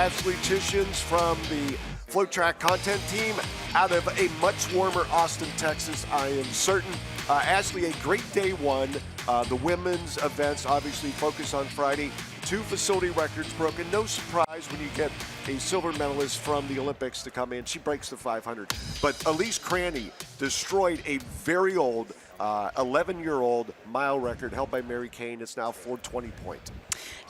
athleticians from the FloTrack content team out of a much warmer Austin, Texas, I am certain. Ashley, a great day one. The women's events obviously focus on Friday. 2 facility records broken. No surprise when you get a silver medalist from the Olympics to come in. She breaks the 500. But Elise Cranny destroyed a very old 11-year-old mile record held by Mary Kane. It's now 4:20 point.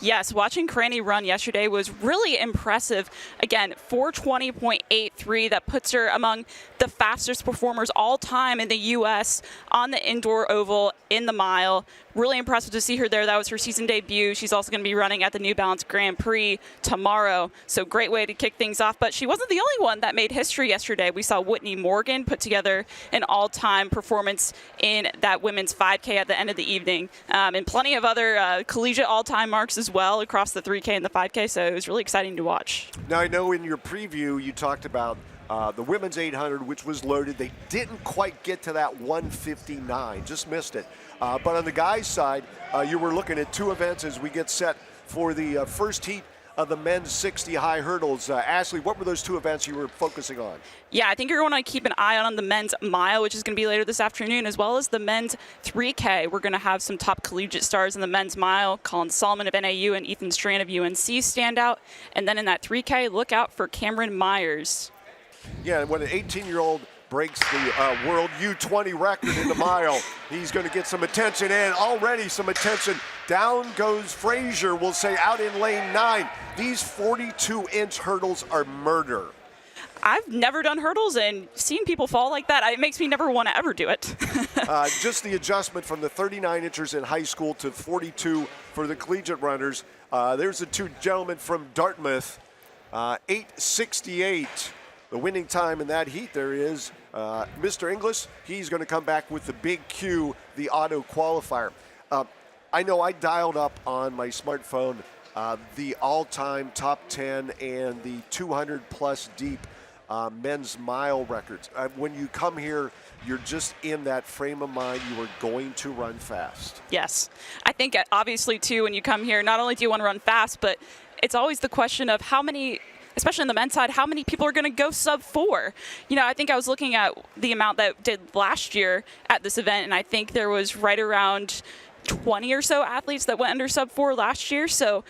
Yes, watching Cranny run yesterday was really impressive. Again, 4:20.83. That puts her among the fastest performers all time in the U.S. on the indoor oval in the mile. Really impressive to see her there. That was her season debut. She's also going to be running at the New Balance Grand Prix tomorrow. So great way to kick things off. But she wasn't the only one that made history yesterday. We saw Whitney Morgan put together an all-time performance in that women's 5K at the end of the evening. And plenty of other collegiate all-time marks as well across the 3K and the 5K. So it was really exciting to watch. Now, I know in your preview you talked about the women's 800, which was loaded. They didn't quite get to that 159, just missed it. But on the guys' side, you were looking at 2 events as we get set for the first heat of the men's 60 high hurdles. Ashley, what were those 2 events you were focusing on? Yeah, I think you're going to keep an eye on the men's mile, which is going to be later this afternoon, as well as the men's 3K. We're going to have some top collegiate stars in the men's mile. Colin Solomon of NAU and Ethan Strand of UNC stand out. And then in that 3K, look out for Cameron Myers. Yeah, when an 18-year-old breaks the world U20 record in the mile, he's going to get some attention, and already some attention. Down goes Frazier, we'll say, out in lane 9. These 42-inch hurdles are murder. I've never done hurdles, and seeing people fall like that, it makes me never want to ever do it. Just the adjustment from the 39 inchers in high school to 42 for the collegiate runners. There's the 2 gentlemen from Dartmouth, 8:68. The winning time in that heat there is Mr. Inglis. He's going to come back with the big Q, the auto qualifier. I know I dialed up on my smartphone the all-time top 10 and the 200-plus deep men's mile records. When you come here, you're just in that frame of mind. You are going to run fast. Yes. I think obviously, too, when you come here, not only do you want to run fast, but it's always the question of how many, especially on the men's side, how many people are going to go sub 4? You know, I think I was looking at the amount that did last year at this event, and I think there was right around 20 or so athletes that went under sub 4 last year. So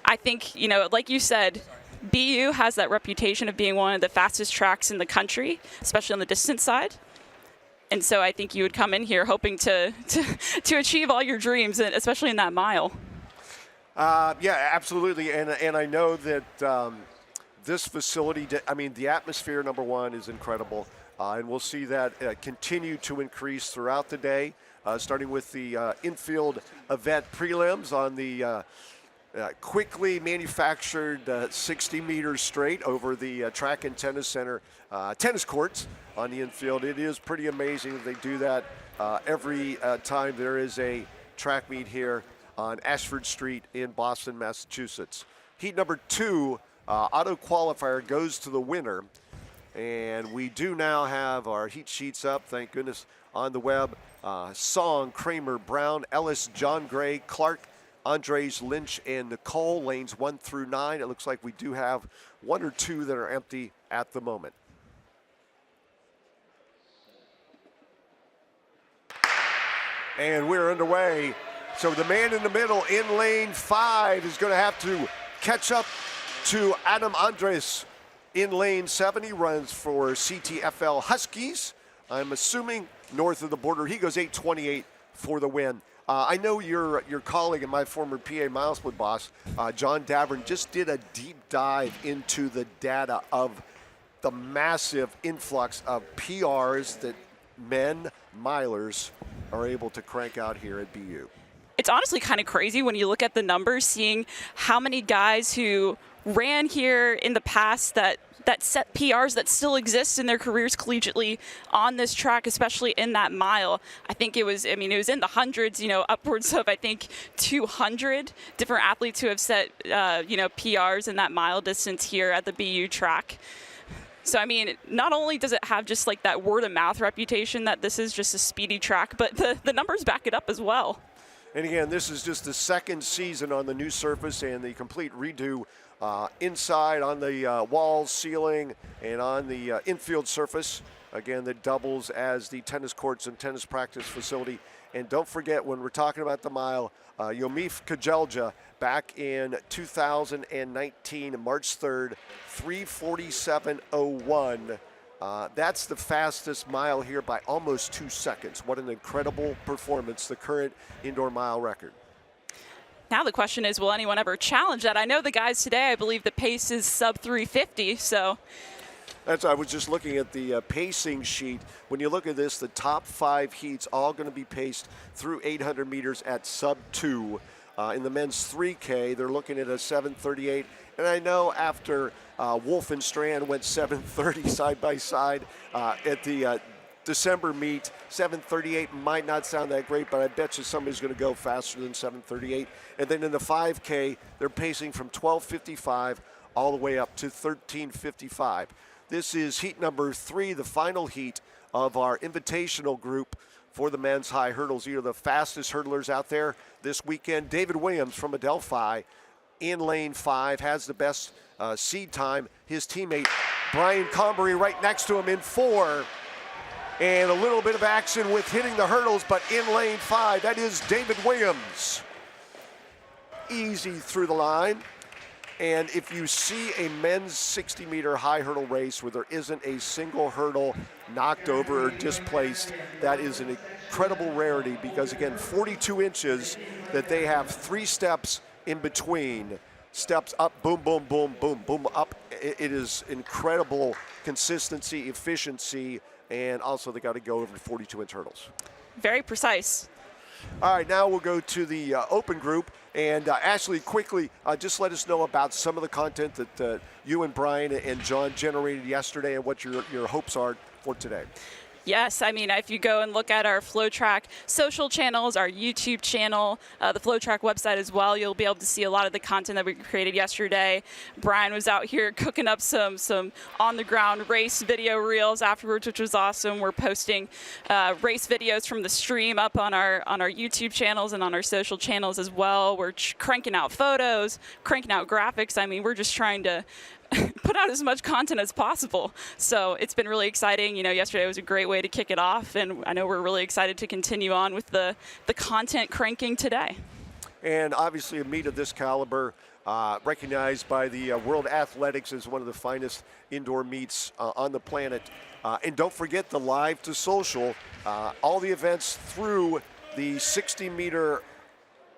I think, you know, like you said, BU has that reputation of being one of the fastest tracks in the country, especially on the distance side. And so I think you would come in here hoping to achieve all your dreams, especially in that mile. Yeah, absolutely. And I know that this facility, I mean, the atmosphere, number one, is incredible. And we'll see that continue to increase throughout the day, starting with the infield event prelims on the quickly manufactured 60 meters straight over the track and tennis center tennis courts on the infield. It is pretty amazing that they do that every time there is a track meet here on Ashford Street in Boston, Massachusetts. Heat number 2, auto qualifier goes to the winner. And we do now have our heat sheets up, thank goodness, on the web. Song, Kramer, Brown, Ellis, John Gray, Clark, Andres, Lynch, and Nicole, lanes 1 through 9. It looks like we do have 1 or 2 that are empty at the moment. And we're underway. So the man in the middle in lane 5 is going to have to catch up to Adam Andres in lane 7. He runs for CTFL Huskies. I'm assuming north of the border. He goes 8:28 for the win. I know your colleague and my former PA mile split boss, John Davern, just did a deep dive into the data of the massive influx of PRs that men milers are able to crank out here at BU. It's honestly kind of crazy when you look at the numbers, seeing how many guys who ran here in the past that set PRs that still exist in their careers collegiately on this track, especially in that mile. I think it was in the hundreds, you know, upwards of, I think, 200 different athletes who have set, PRs in that mile distance here at the BU track. So, I mean, not only does it have just like that word of mouth reputation that this is just a speedy track, but the numbers back it up as well. And again, this is just the second season on the new surface and the complete redo inside on the walls, ceiling, and on the infield surface. Again, that doubles as the tennis courts and tennis practice facility. And don't forget, when we're talking about the mile, Yomif Kajelja back in 2019, March 3rd, 3:47:01. That's the fastest mile here by almost 2 seconds. What an incredible performance, the current indoor mile record. Now the question is, will anyone ever challenge that? I know the guys today, I believe the pace is sub 350, so. I was just looking at the pacing sheet. When you look at this, the top 5 heats all going to be paced through 800 meters at sub 2. In the men's 3K, they're looking at a 7:38. And I know after Wolf and Strand went 7:30 side by side at the December meet, 7:38 might not sound that great, but I bet you somebody's going to go faster than 7:38. And then in the 5K, they're pacing from 12:55 all the way up to 13:55. This is heat number 3, the final heat of our invitational group for the men's high hurdles. You're the fastest hurdlers out there this weekend. David Williams from Adelphi in lane 5 has the best seed time. His teammate Brian Combery right next to him in 4. And a little bit of action with hitting the hurdles, but in lane 5, that is David Williams. Easy through the line. And if you see a men's 60-meter high hurdle race where there isn't a single hurdle knocked over or displaced, that is an incredible rarity because, again, 42 inches that they have 3 steps in between. Steps up, boom, boom, boom, boom, boom, up. It is incredible consistency, efficiency, and also they got to go over 42-inch hurdles. Very precise. All right, now we'll go to the open group. And Ashley, quickly, just let us know about some of the content that you and Brian and John generated yesterday and what your hopes are for today. Yes, I mean, if you go and look at our FloTrack social channels, our YouTube channel, the FloTrack website as well, you'll be able to see a lot of the content that we created yesterday. Brian was out here cooking up some on-the-ground race video reels afterwards, which was awesome. We're posting race videos from the stream up on our YouTube channels and on our social channels as well. We're cranking out photos, cranking out graphics. I mean, we're just trying to put out as much content as possible. So it's been really exciting. You know, yesterday was a great way to kick it off, and I know we're really excited to continue on with the content cranking today. And obviously a meet of this caliber, recognized by the World Athletics as one of the finest indoor meets on the planet. And don't forget the live to social, all the events through the 60-meter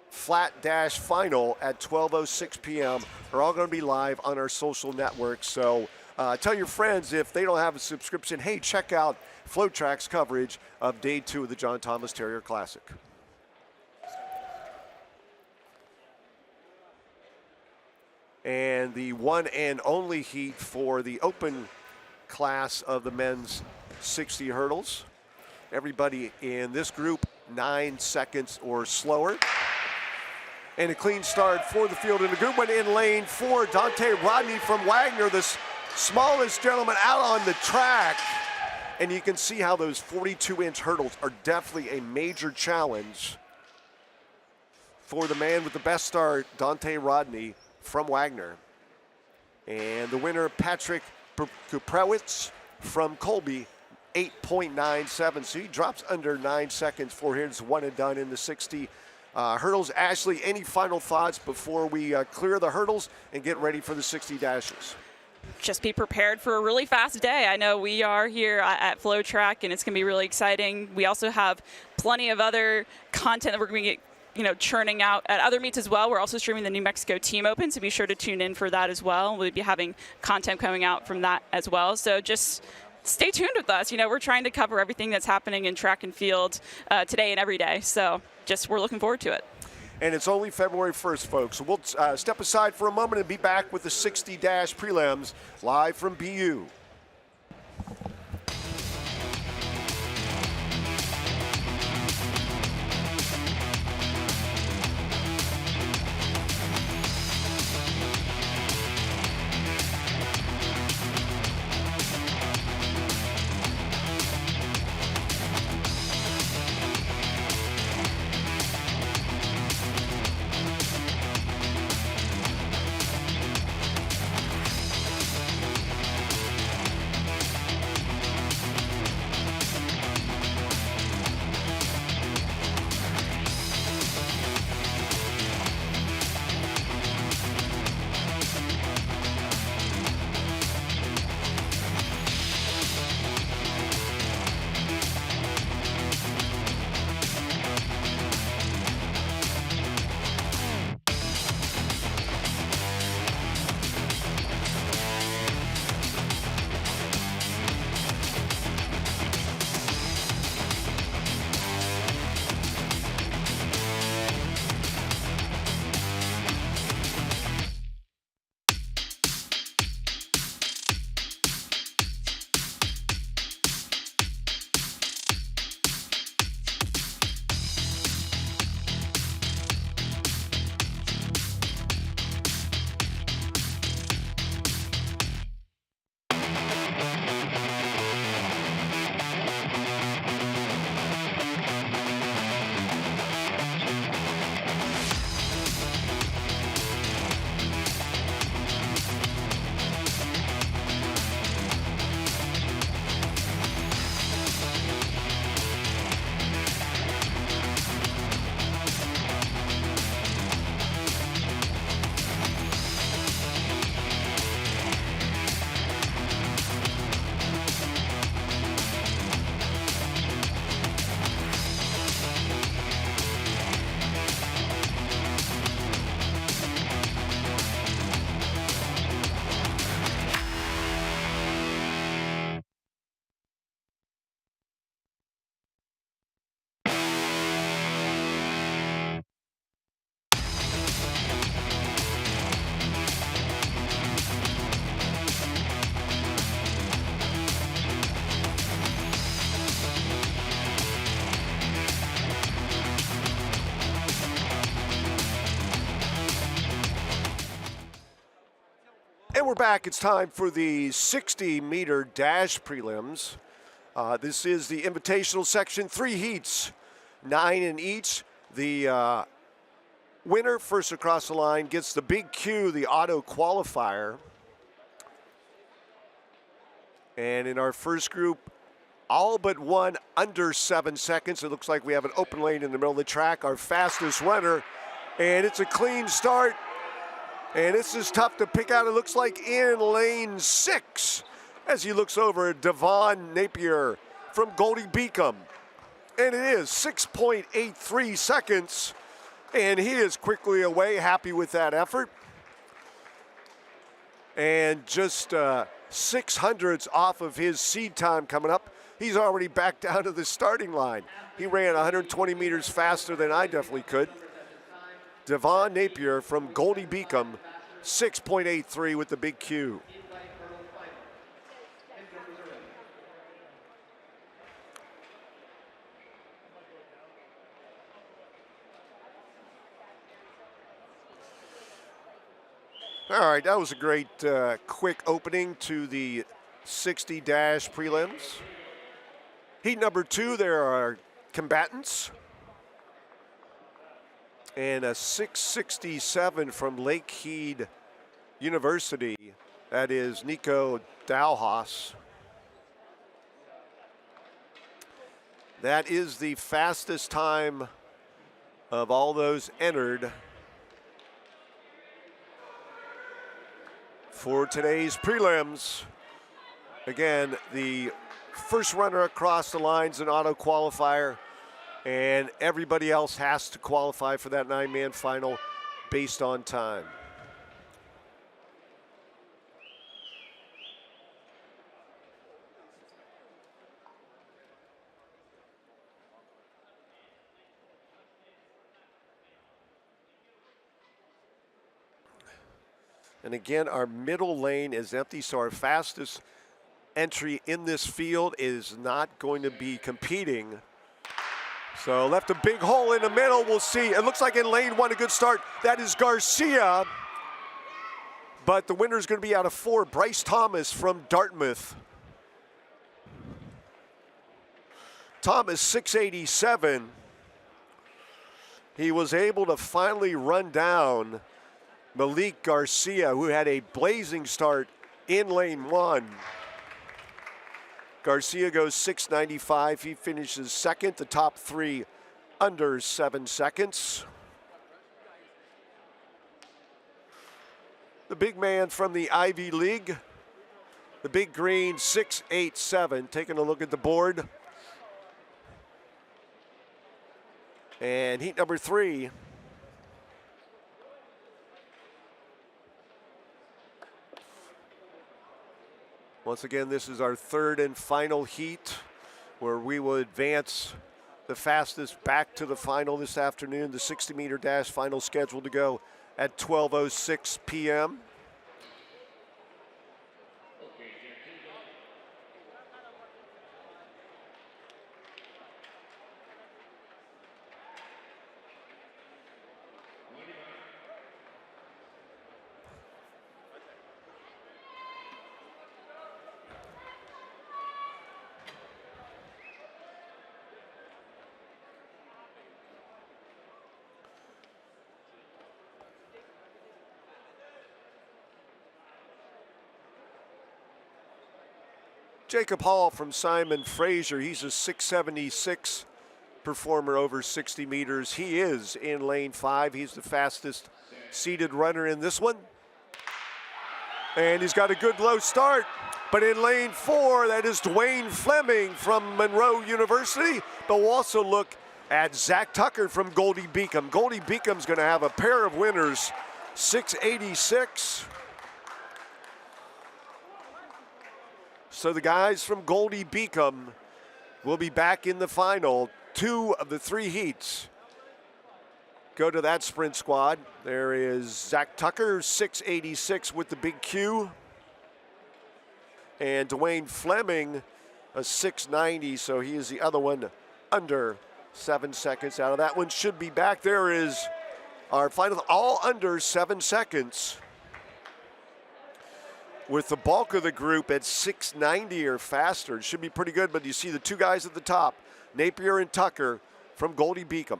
flat dash final at 12:06 p.m. are all going to be live on our social networks. So tell your friends, if they don't have a subscription, hey, check out FloTrack's coverage of day 2 of the John Thomas Terrier Classic. And the one and only heat for the open class of the men's 60 hurdles. Everybody in this group 9 seconds or slower. And a clean start for the field. And a good one in lane 4. Dante Rodney from Wagner, the smallest gentleman out on the track. And you can see how those 42-inch hurdles are definitely a major challenge for the man with the best start, Dante Rodney from Wagner. And the winner, Patrick Kuprewitz from Colby, 8.97. So he drops under 9 seconds for his one and done in the 60 hurdles. Ashley, any final thoughts before we clear the hurdles and get ready for the 60 dashes? Just be prepared for a really fast day. I know we are here at FloTrack, and it's going to be really exciting. We also have plenty of other content that we're going to get churning out at other meets as well. We're also streaming the New Mexico Team Open, so be sure to tune in for that as well. We'll be having content coming out from that as well. So just stay tuned with us. We're trying to cover everything that's happening in track and field today and every day. So we're looking forward to it. And it's only February 1st, folks. So we'll step aside for a moment and be back with the 60 dash prelims live from BU. we're back. It's time for the 60-meter dash prelims. This is the invitational section, 3 heats, 9 in each. The winner first across the line gets the big Q, the auto qualifier. And in our first group, all but one under 7 seconds. It looks like we have an open lane in the middle of the track. Our fastest runner, and it's a clean start. And this is tough to pick out. It looks like in lane 6 as he looks over at Devon Napier from Goldie Beacom. And it is 6.83 seconds. And he is quickly away, happy with that effort. And just 600ths off of his seed time coming up. He's already back down to the starting line. He ran 120 meters faster than I definitely could. Devon Napier from Goldie Beacom, 6.83 with the big Q. All right, that was a great quick opening to the 60 dash prelims. Heat number 2, there are combatants. And a 667 from Lakeheed University. That is Nico Dalhaus. That is the fastest time of all those entered for today's prelims. Again, the first runner across the line's an auto qualifier, and everybody else has to qualify for that 9-man final based on time. And again, our middle lane is empty, so our fastest entry in this field is not going to be competing. So left a big hole in the middle. We'll see. It looks like in lane 1, a good start. That is Garcia. But the winner is going to be out of 4, Bryce Thomas from Dartmouth. Thomas, 687. He was able to finally run down Malik Garcia, who had a blazing start in lane 1. Garcia goes 695. He finishes second. The top 3 under 7 seconds. The big man from the Ivy League, the big green, 687. Taking a look at the board. And heat number 3. Once again, this is our 3rd and final heat where we will advance the fastest back to the final this afternoon. The 60-meter dash final scheduled to go at 12:06 p.m. Jacob Hall from Simon Fraser. He's a 676 performer over 60 meters. He is in lane 5. He's the fastest seated runner in this one. And he's got a good low start. But in lane 4, that is Dwayne Fleming from Monroe University. But we'll also look at Zach Tucker from Goldie Beacom. Goldie Beacom's going to have a pair of winners, 686. So the guys from Goldie Beacom will be back in the final. 2 of the 3 heats go to that sprint squad. There is Zach Tucker, 686 with the big Q. And Dwayne Fleming, a 690, so he is the other one under 7 seconds out of that one. Should be back. There is our final, all under 7 seconds. with the bulk of the group at 690 or faster. It should be pretty good, but you see the two guys at the top, Napier and Tucker from Goldie Beacom.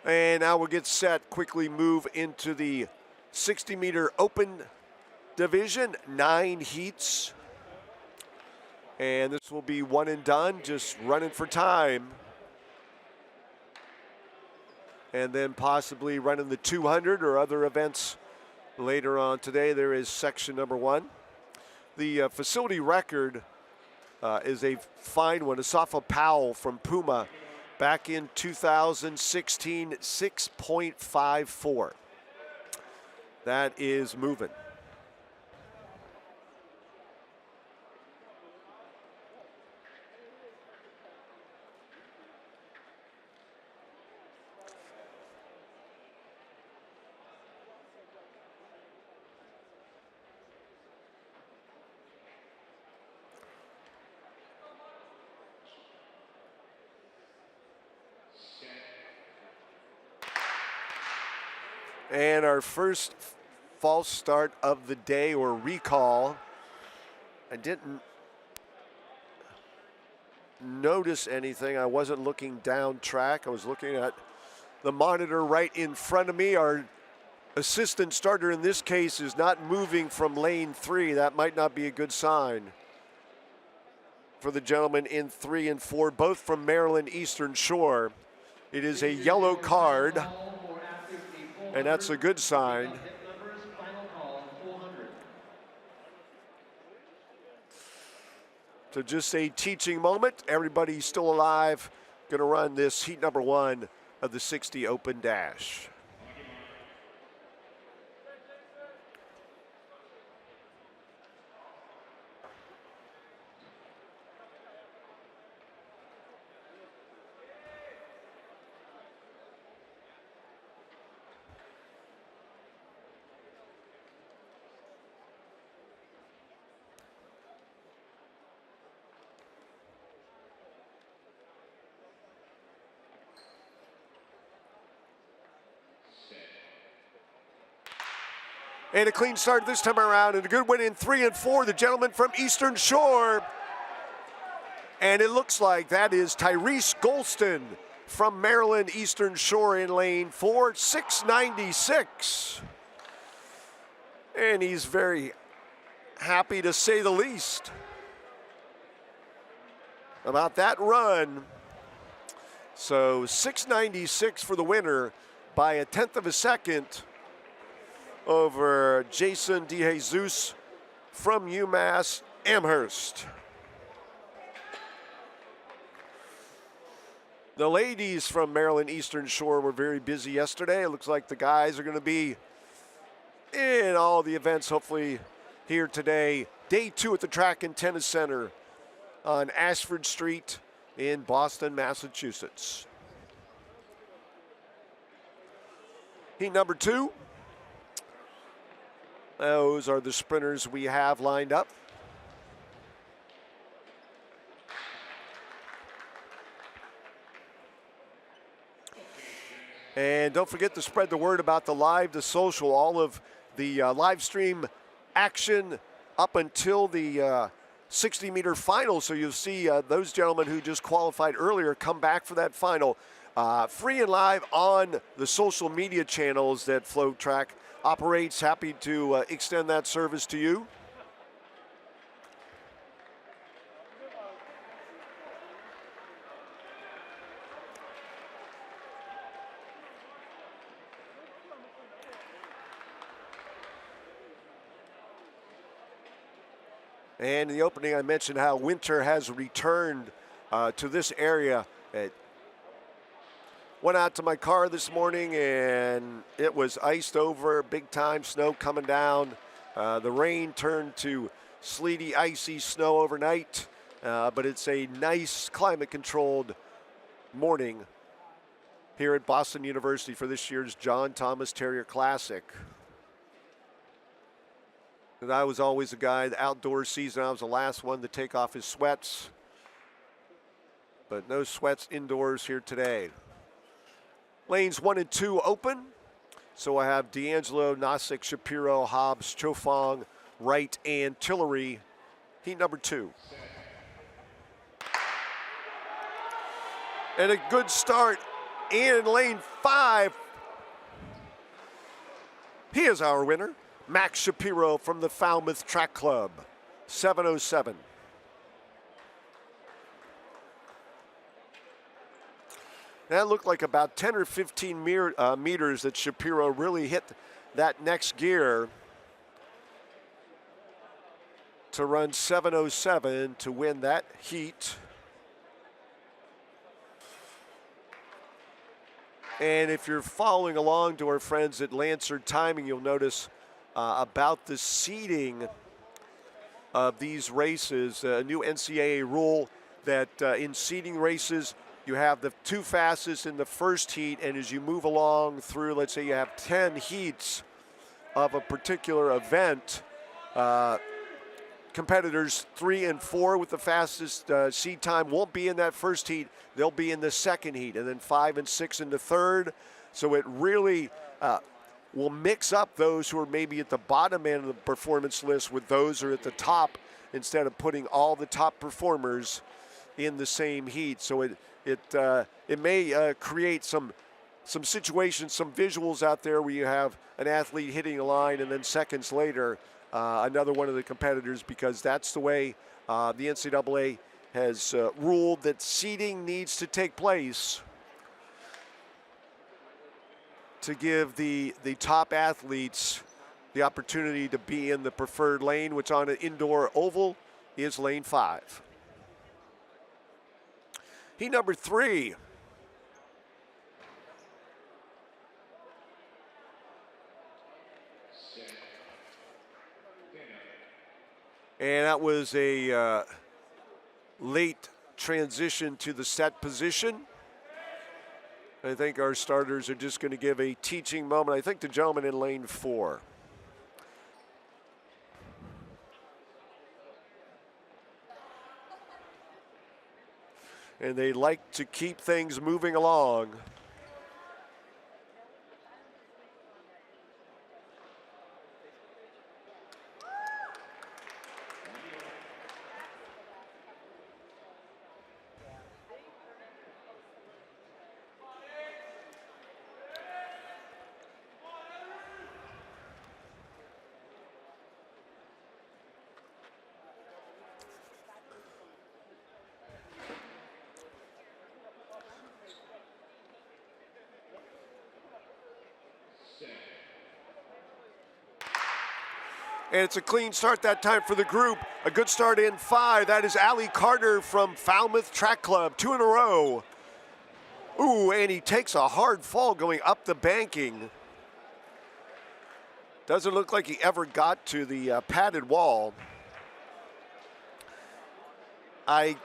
And now we'll get set, quickly move into the 60-meter open division, 9 heats. And this will be one and done, just running for time. And then possibly running the 200 or other events later on today. There is section number 1. The facility record is a fine one. Asafa Powell from Puma back in 2016, 6.54. That is moving. And our first false start of the day, or recall. I didn't notice anything. I wasn't looking down track. I was looking at the monitor right in front of me. Our assistant starter in this case is not moving from lane 3. That might not be a good sign for the gentleman in 3 and 4, both from Maryland Eastern Shore. It is a yellow card, and that's a good sign. So just a teaching moment. Everybody's still alive. Going to run this heat number 1 of the 60 open dash. And a clean start this time around, and a good win in 3 and 4, the gentleman from Eastern Shore. And it looks like that is Tyrese Golston from Maryland Eastern Shore in lane 4, 696. And he's very happy, to say the least, about that run. So 696 for the winner by a 1/10 of a second over Jason DeJesus from UMass Amherst. The ladies from Maryland Eastern Shore were very busy yesterday. It looks like the guys are going to be in all the events, hopefully, here today. Day 2 at the Track and Tennis Center on Ashford Street in Boston, Massachusetts. Heat number 2. Those are the sprinters we have lined up. And don't forget to spread the word about the live to social. All of the live stream action up until the 60-meter final. So you'll see those gentlemen who just qualified earlier come back for that final. Free and live on the social media channels that FloTrack operates. Happy to extend that service to you. And in the opening, I mentioned how winter has returned to this area. Went out to my car this morning and it was iced over, big time snow coming down. The rain turned to sleety, icy snow overnight, but it's a nice climate controlled morning here at Boston University for this year's John Thomas Terrier Classic. And I was always a guy, the outdoor season, I was the last one to take off his sweats, but no sweats indoors here today. Lanes 1 and 2 open. So I have D'Angelo, Nosek, Shapiro, Hobbs, Chofong, Wright, and Tillery. Heat number 2. And a good start in lane 5. He is our winner, Max Shapiro from the Falmouth Track Club, 7:07. That looked like about 10 or 15 meters that Shapiro really hit that next gear to run 7:07 to win that heat. And if you're following along to our friends at Lancer Timing, you'll notice about the seeding of these races, a new NCAA rule that in seeding races, you have the 2 fastest in the first heat, and as you move along through, let's say you have 10 heats of a particular event, competitors 3 and 4 with the fastest seed time won't be in that first heat. They'll be in the second heat, and then 5 and 6 in the third. So it really will mix up those who are maybe at the bottom end of the performance list with those who are at the top, instead of putting all the top performers in the same heat. So it may create some situations, some visuals out there where you have an athlete hitting a line and then seconds later another one of the competitors, because that's the way the NCAA has ruled that seeding needs to take place to give the top athletes the opportunity to be in the preferred lane, which on an indoor oval is lane 5. Heat number 3. And that was a late transition to the set position. I think our starters are just going to give a teaching moment. I think the gentleman in lane 4. And they like to keep things moving along. And it's a clean start that time for the group. A good start in 5. That is Allie Carter from Falmouth Track Club, 2 in a row. Ooh, and he takes a hard fall going up the banking. Doesn't look like he ever got to the padded wall. I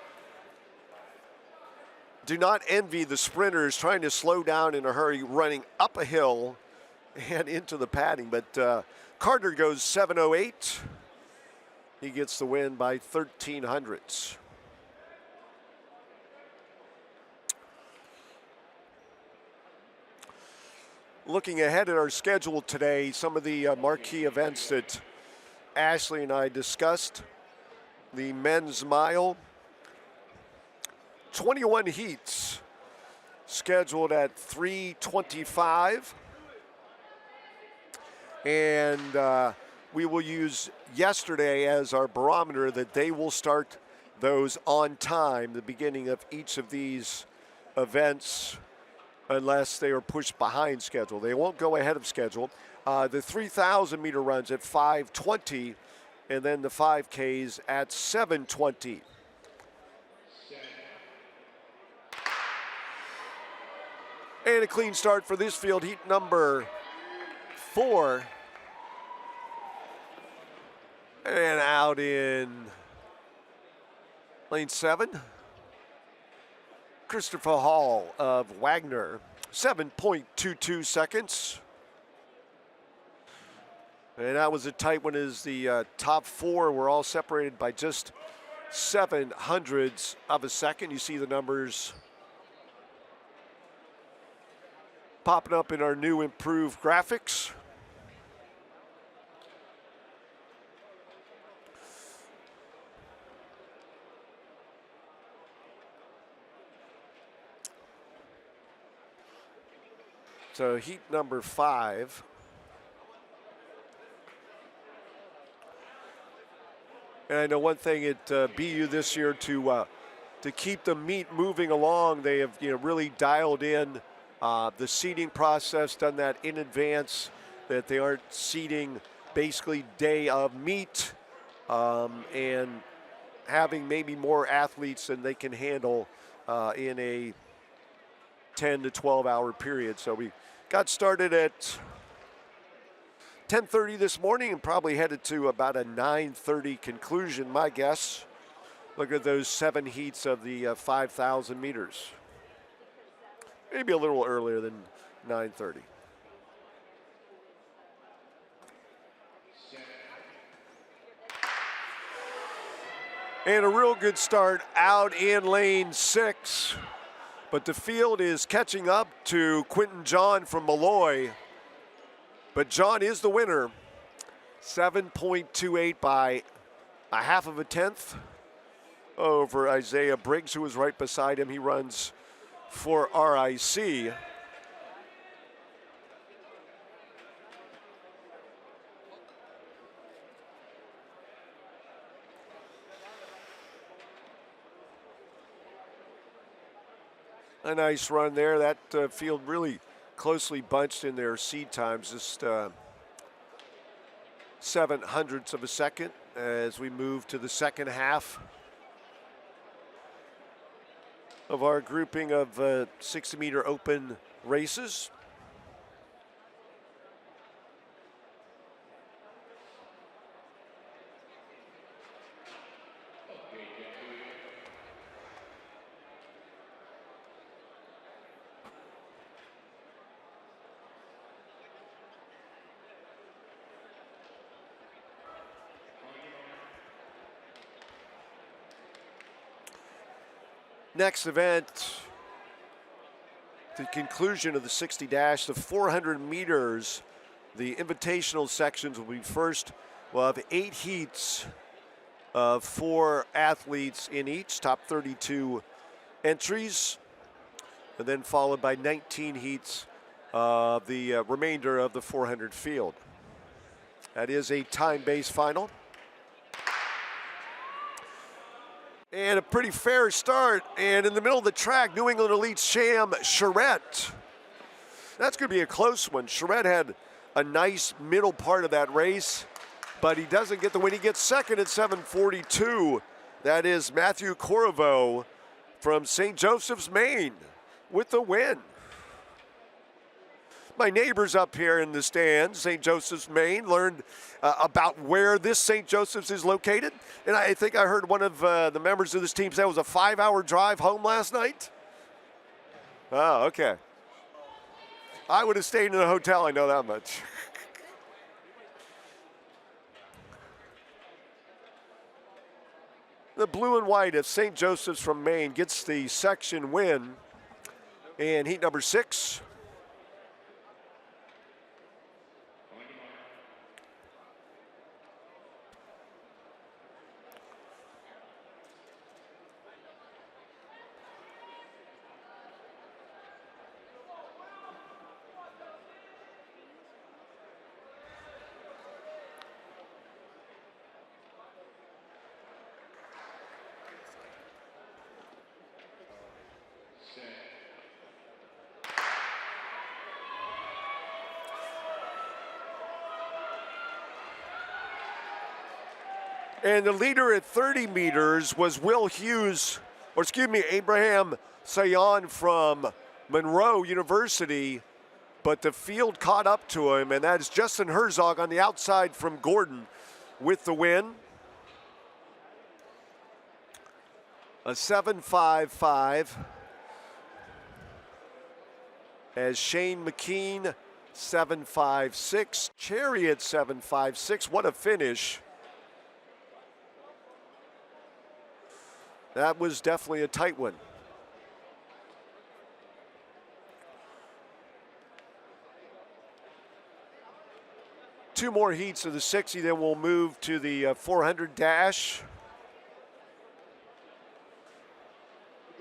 do not envy the sprinters trying to slow down in a hurry, running up a hill and into the padding, but Carter goes 7:08. He gets the win by 13 hundredths. Looking ahead at our schedule today, some of the marquee events that Ashley and I discussed. The men's mile, 21 heats scheduled at 3:25. And we will use yesterday as our barometer that they will start those on time, the beginning of each of these events, unless they are pushed behind schedule. They won't go ahead of schedule. The 3,000 meter runs at 5:20, and then the 5Ks at 7:20. And a clean start for this field, heat number 4. And out in lane 7, Christopher Hall of Wagner, 7.22 seconds. And that was a tight one, as the top 4 were all separated by just 7 hundredths of a second. You see the numbers popping up in our new improved graphics. So heat number 5. And I know one thing at BU this year to keep the meet moving along, they have really dialed in the seeding process, done that in advance, that they aren't seeding basically day of meet, and having maybe more athletes than they can handle in a 10 to 12 hour period. So we got started at 10:30 this morning and probably headed to about a 9:30 conclusion, my guess. Look at those 7 heats of the 5,000 meters. Maybe a little earlier than 9:30. And a real good start out in lane 6. But the field is catching up to Quentin John from Malloy. But John is the winner. 7.28 by a half of a tenth over Isaiah Briggs, who was right beside him. He runs for RIC. A nice run there. That field really closely bunched in their seed times, just 0.07 of a second as we move to the second half of our grouping of 60-meter open races. Next event, the conclusion of the 60 dash, the 400 meters. The invitational sections will be first. We'll have 8 heats of 4 athletes in each, top 32 entries, and then followed by 19 heats of the remainder of the 400 field. That is a time-based final. And a pretty fair start. And in the middle of the track, New England Elite Sham Charette. That's going to be a close one. Charette had a nice middle part of that race, but he doesn't get the win. He gets second at 7:42. That is Matthew Corriveau from St. Joseph's, Maine, with the win. My neighbors up here in the stands, St. Joseph's, Maine, learned about where this St. Joseph's is located. And I think I heard one of the members of this team say it was a 5-hour drive home last night. Oh, okay. I would have stayed in a hotel, I know that much. The blue and white of St. Joseph's from Maine gets the section win in heat number 6. And the leader at 30 meters was Abraham Sayan from Monroe University, but the field caught up to him, and that is Justin Herzog on the outside from Gordon with the win. A 7.55 as Shane McKean 7.56, Chariot 7.56. What a finish. That was definitely a tight one. 2 more heats of the 60, then we'll move to the 400 dash.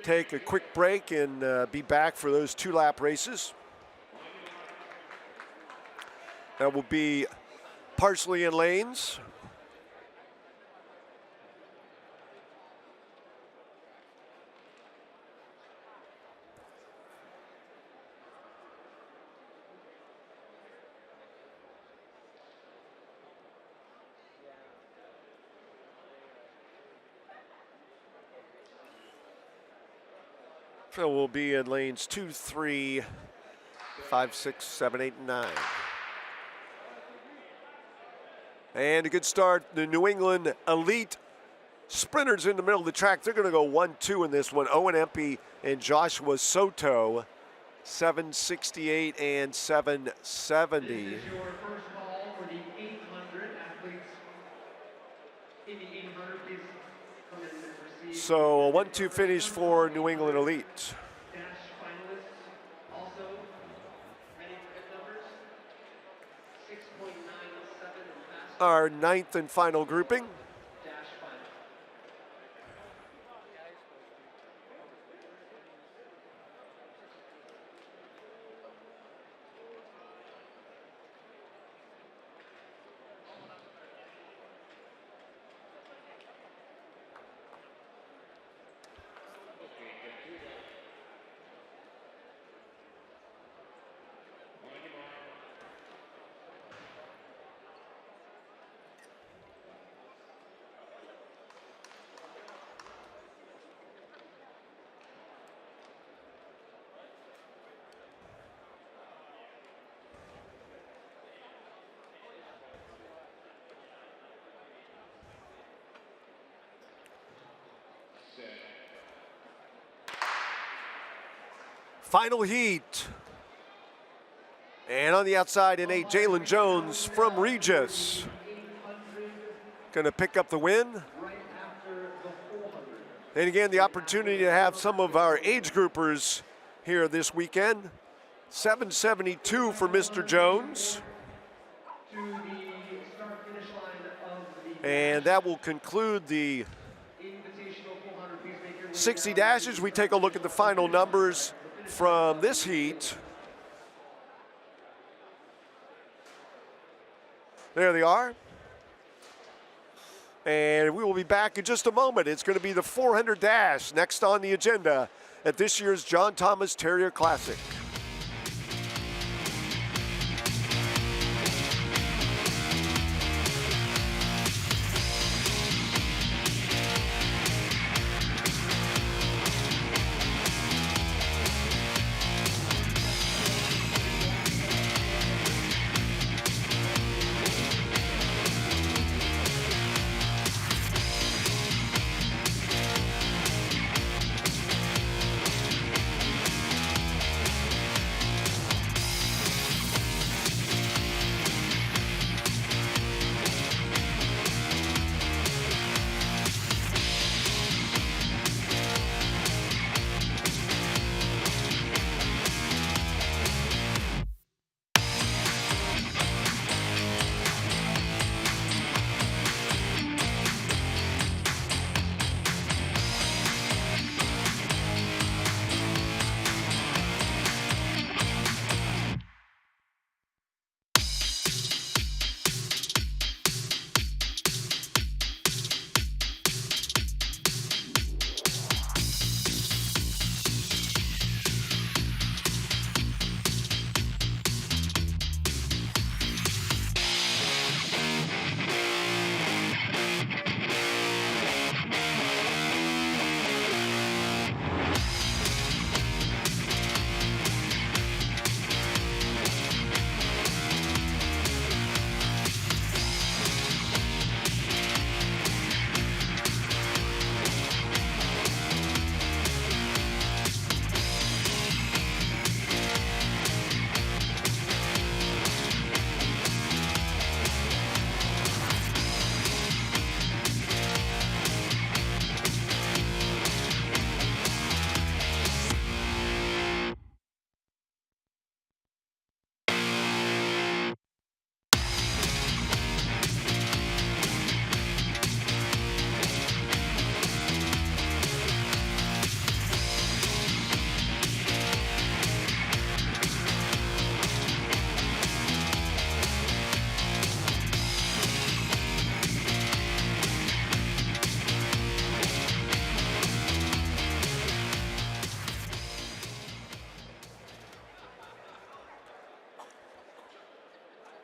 Take a quick break and be back for those 2-lap races. That will be partially in lanes. So we'll be in lanes 2, 3, 5, 6, 7, 8, and 9. And a good start. The New England Elite sprinters in the middle of the track. They're going to go 1-2 in this one. Owen Empey and Joshua Soto, 768 and 770. This is your first call for the 800 athletes. In the 800, please come in and receive. So a 1-2 finish for New England Elite. Dash finalists also ready for hit numbers. 6.97 and faster. Our 9th and final grouping. Dash final. Final heat. And on the outside in 8, Jalen Jones from Regis. Going to pick up the win. And again, the opportunity to have some of our age groupers here this weekend. 772 for Mr. Jones. And that will conclude the 60 dashes. We take a look at the final numbers from this heat. There they are. And we will be back in just a moment. It's going to be the 400 dash next on the agenda at this year's John Thomas Terrier Classic.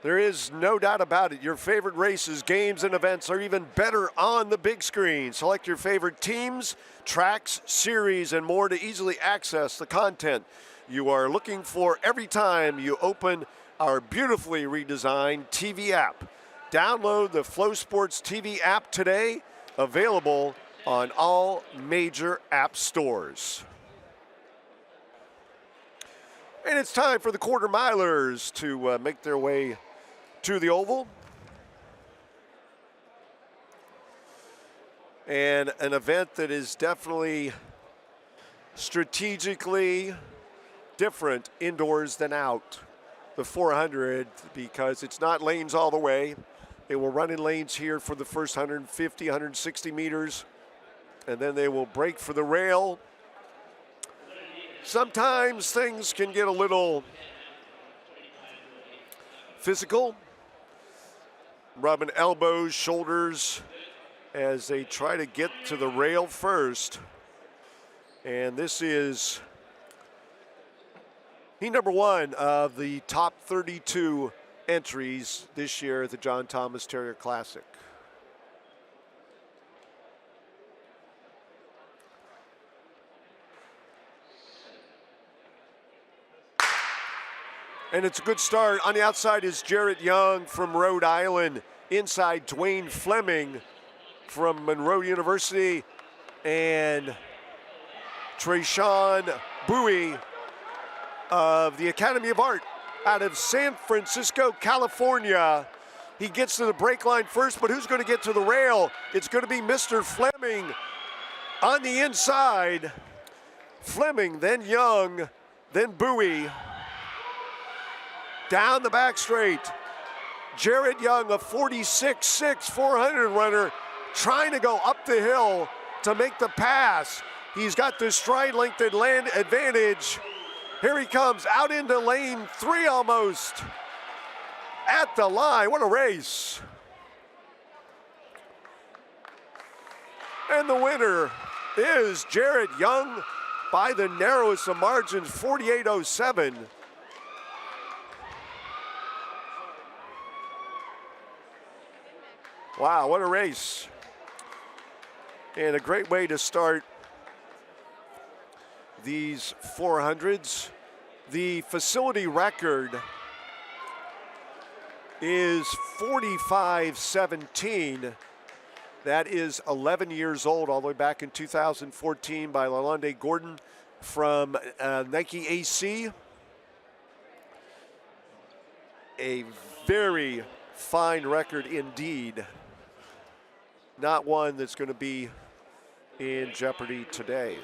There is no doubt about it. Your favorite races, games, and events are even better on the big screen. Select your favorite teams, tracks, series, and more to easily access the content you are looking for every time you open our beautifully redesigned TV app. Download the Flow Sports TV app today, available on all major app stores. And it's time for the quarter milers to make their way to the oval. And an event that is definitely strategically different indoors than out. The 400, because it's not lanes all the way. They will run in lanes here for the first 150, 160 meters, and then they will break for the rail. Sometimes things can get a little physical, rubbing elbows, shoulders, as they try to get to the rail first. And this is heat number one of the top 32 entries this year at the John Thomas Terrier Classic. And it's a good start. On the outside is Jarrett Young from Rhode Island. Inside, Dwayne Fleming from Monroe University. And Trayshawn Bowie of the Academy of Art out of San Francisco, California. He gets to the brake line first, but who's going to get to the rail? It's going to be Mr. Fleming on the inside. Fleming, then Young, then Bowie. Down the back straight, Jarrett Young, a 46.6 400 runner, trying to go up the hill to make the pass. He's got the stride length and land advantage. Here he comes out into lane 3 almost. At the line, what a race. And the winner is Jarrett Young by the narrowest of margins, 48.07. Wow, what a race. And a great way to start these 400s. The facility record is 45.17. That is 11 years old, all the way back in 2014 by Lalonde Gordon from Nike AC. A very fine record indeed. Not one that's going to be in jeopardy today.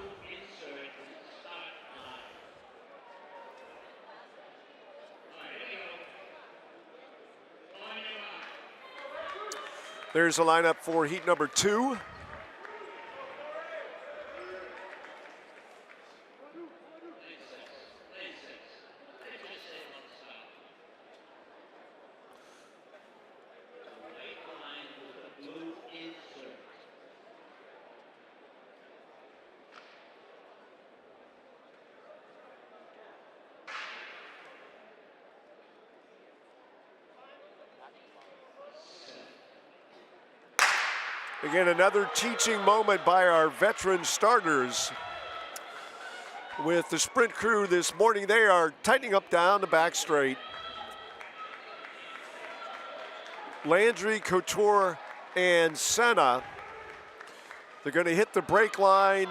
There's a lineup for heat number 2. Again, another teaching moment by our veteran starters. With the sprint crew this morning, they are tightening up down the back straight. Landry, Couture, and Senna. They're going to hit the brake line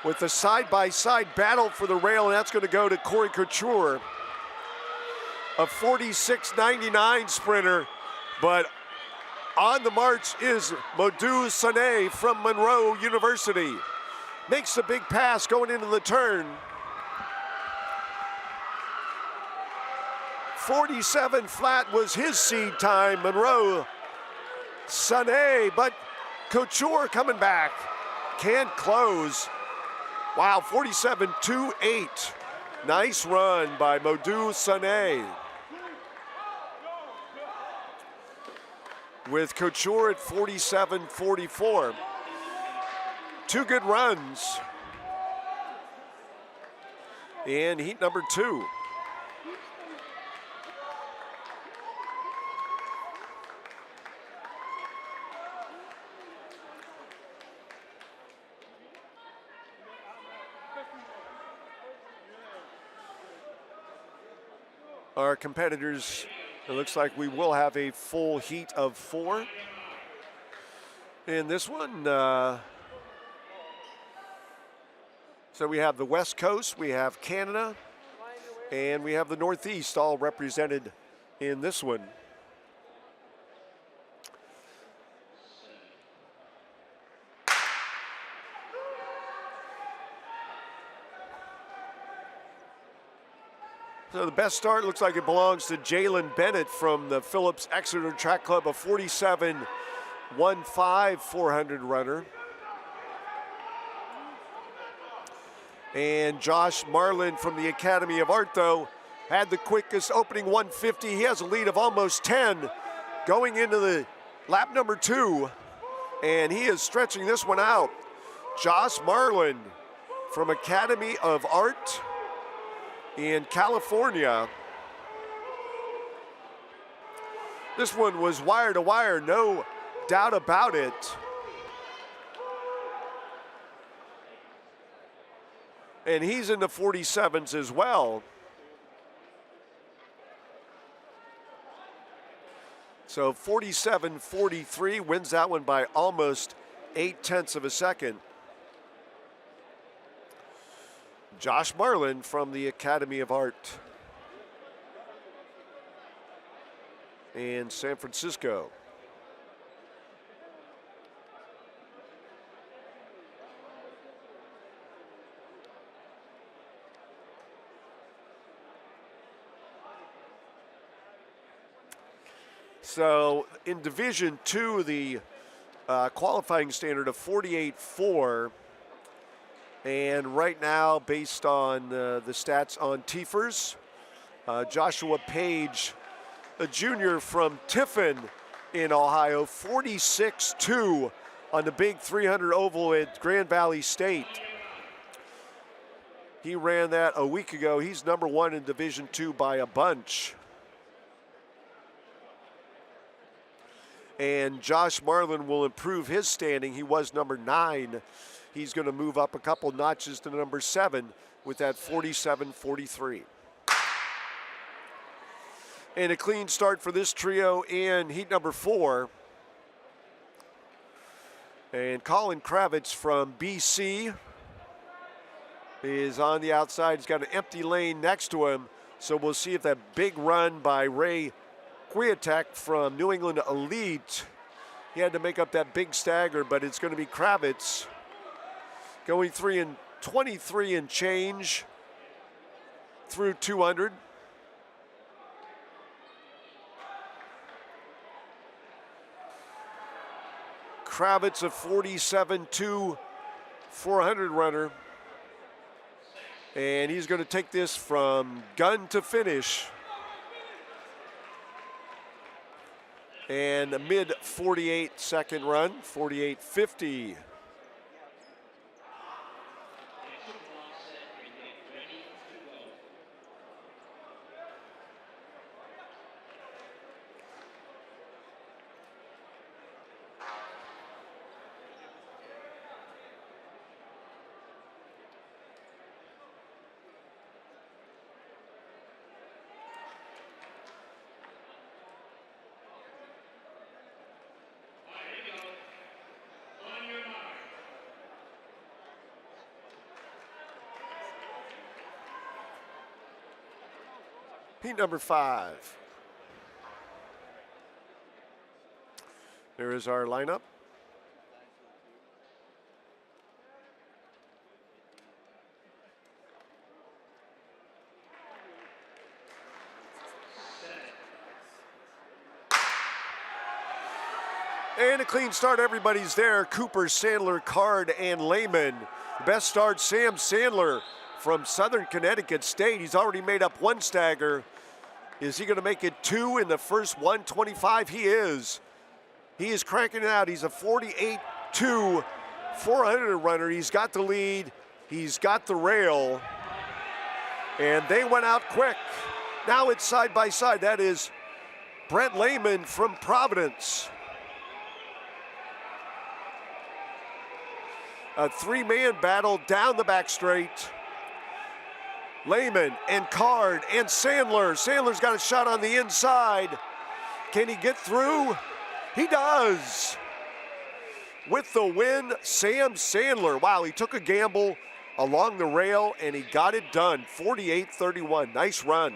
with a side-by-side battle for the rail, and that's going to go to Corey Couture, a 46.99 sprinter, but on the march is Modou Sané from Monroe University. Makes a big pass going into the turn. 47 flat was his seed time, Monroe Sané, but Couture coming back. Can't close. Wow, 47.28. Nice run by Modou Sané. With Couture at 47.44. Two good runs in heat number 2. our competitors. It looks like we will have a full heat of 4 in this one. So we have the West Coast, we have Canada, and we have the Northeast all represented in this one. So the best start looks like it belongs to Jalen Bennett from the Phillips Exeter Track Club, a 47.15 400 runner. And Josh Marlin from the Academy of Art, though, had the quickest opening 150. He has a lead of almost 10 going into the lap number 2, and he is stretching this one out. Josh Marlin from Academy of Art in California. This one was wire to wire, no doubt about it. And he's in the 47s as well. So 47.43, wins that one by almost 0.8 of a second. Josh Marlin from the Academy of Art in San Francisco. So in Division 2, the qualifying standard of 48.4. And right now, based on the stats on TFRS, Joshua Page, a junior from Tiffin in Ohio, 46.2 on the big 300 oval at Grand Valley State. He ran that a week ago. He's number 1 in Division 2 by a bunch. And Josh Marlin will improve his standing. He was number 9. He's going to move up a couple notches to number 7 with that 47.43. And a clean start for this trio in heat number 4. And Colin Kravitz from BC is on the outside. He's got an empty lane next to him. So we'll see if that big run by Ray Kwiatek from New England Elite, he had to make up that big stagger, but it's going to be Kravitz going 3:23 and change through 200. Kravitz, a 47.2 400 runner. And he's going to take this from gun to finish. And a mid 48 second run, 48.50. Heat number 5. There is our lineup. And a clean start, everybody's there. Cooper, Sandler, Card, and Lehman. Best start, Sam Sandler from Southern Connecticut State. He's already made up 1 stagger. Is he going to make it 2 in the first 125? He is. He is cranking it out. He's a 48.2 400 runner. He's got the lead. He's got the rail. And they went out quick. Now it's side by side. That is Brent Lehman from Providence. A 3-man battle down the back straight. Lehman and Card and Sandler. Sandler's got a shot on the inside. Can he get through? He does. With the win, Sam Sandler. Wow, he took a gamble along the rail and he got it done. 48-31. Nice run.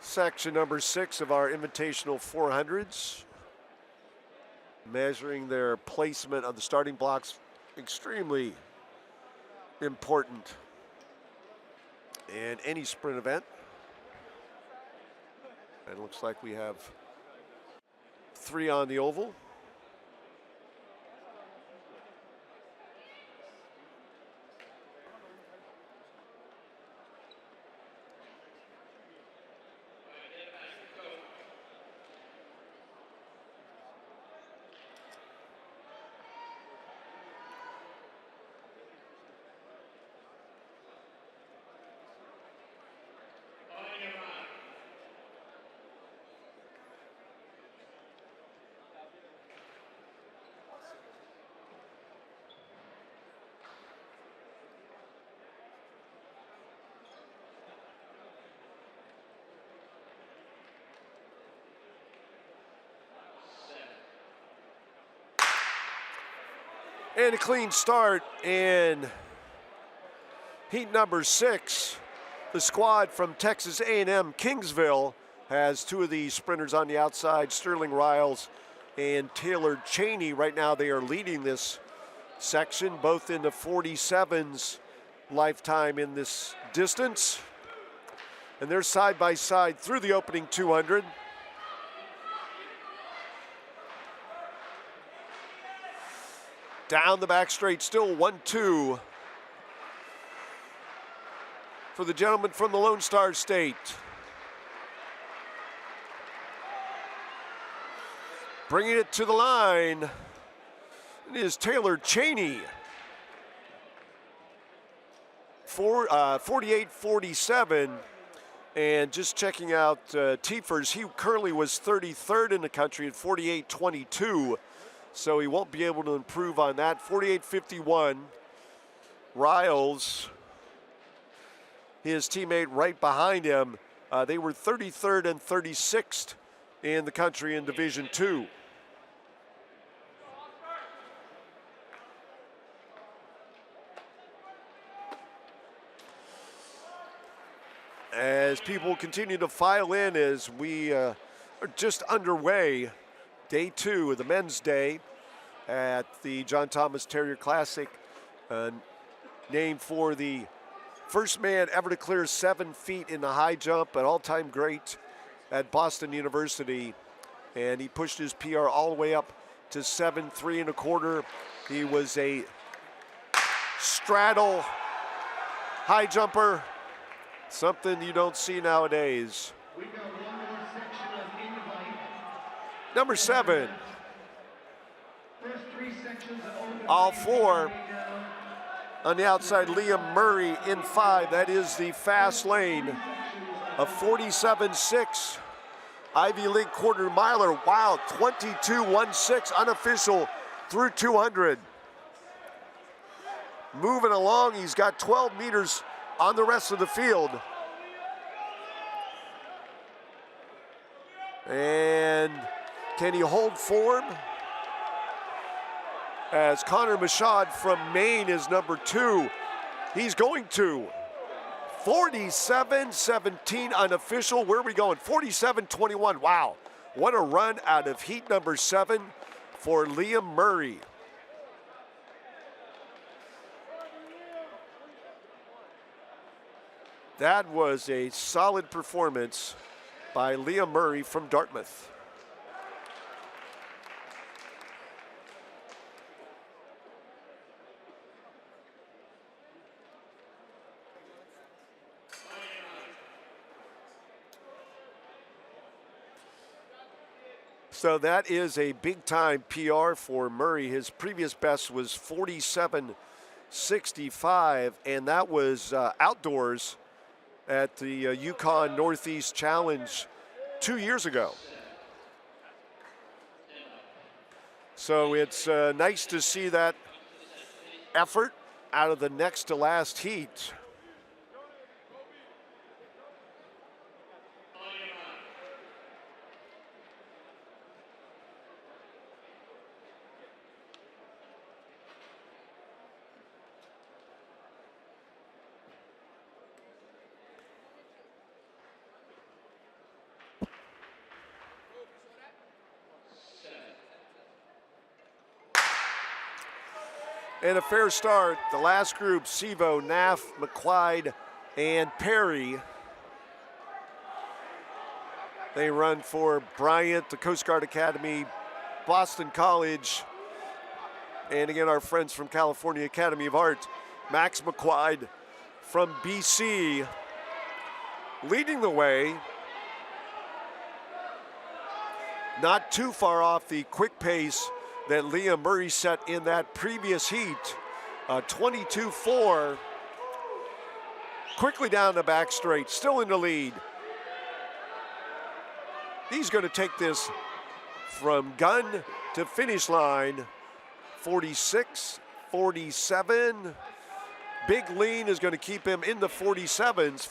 Section number 6 of our invitational 400s. Measuring their placement of the starting blocks, extremely important in any sprint event. And it looks like we have 3 on the oval. And a clean start in heat number 6. The squad from Texas A&M Kingsville has 2 of the sprinters on the outside, Sterling Riles and Taylor Cheney. Right now they are leading this section, both in the 47s lifetime in this distance. And they're side by side through the opening 200. Down the back straight, still 1-2 for the gentleman from the Lone Star State. Bringing it to the line, it is Taylor Cheney. 48-47. And just checking out Tiefers, he currently was 33rd in the country at 48-22. So he won't be able to improve on that. 48-51. Riles, his teammate right behind him, they were 33rd and 36th in the country in Division II. As people continue to file in as we are just underway, day 2 of the men's day at the John Thomas Terrier Classic, named for the first man ever to clear 7 feet in the high jump, an all-time great at Boston University. And he pushed his PR all the way up to 7'3 1/4. He was a straddle high jumper, something you don't see nowadays. We've got one more section of invite. Number 7. First 3 sections of open. All 4 on the outside. Liam Murray in 5. That is the fast lane. A 47.6 Ivy League quarter miler. Wow, 22.16 unofficial through 200. Moving along, he's got 12 meters on the rest of the field. And can he hold form? As Connor Mashad from Maine is number 2. He's going to. 47.17 unofficial. Where are we going? 47.21. Wow. What a run out of heat number 7 for Liam Murray. That was a solid performance by Liam Murray from Dartmouth. So that is a big time PR for Murray. His previous best was 47.65, and that was outdoors at the Yukon Northeast Challenge 2 years ago. So it's nice to see that effort out of the next to last heat. And a fair start. The last group, Sevo, Naff, McQuide, and Perry. They run for Bryant, the Coast Guard Academy, Boston College, and again, our friends from California Academy of Art. Max McQuide from BC leading the way. Not too far off the quick pace that Liam Murray set in that previous heat, 22-4. Quickly down the back straight, still in the lead. He's going to take this from gun to finish line, 46-47. Big lean is going to keep him in the 47s,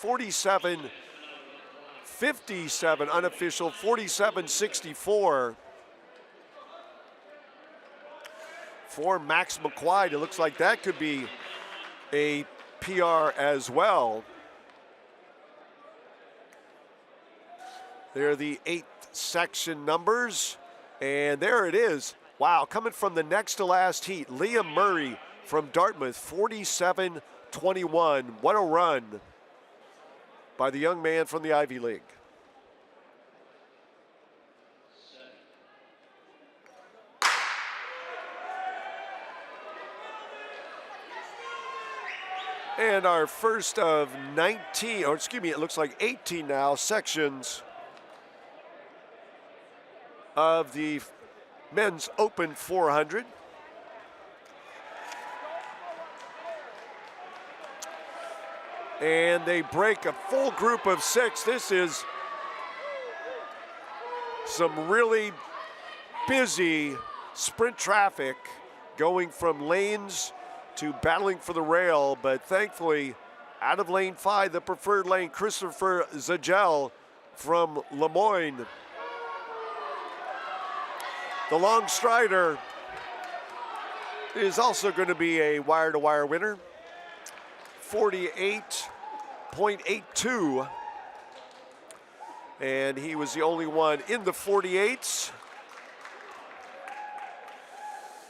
47-57 unofficial, 47-64. For Max McQuide, it looks like that could be a PR as well. There are the 8th section numbers, and there it is. Wow, coming from the next to last heat, Liam Murray from Dartmouth, 47-21. What a run by the young man from the Ivy League. And our first of 19, or excuse me, it looks like 18 now, sections of the men's open 400. And they break a full group of 6. This is some really busy sprint traffic going from lanes to battling for the rail, but thankfully out of lane 5, the preferred lane, Christopher Zagel from Lemoyne. The long strider is also going to be a wire-to-wire winner, 48.82, and he was the only one in the 48s.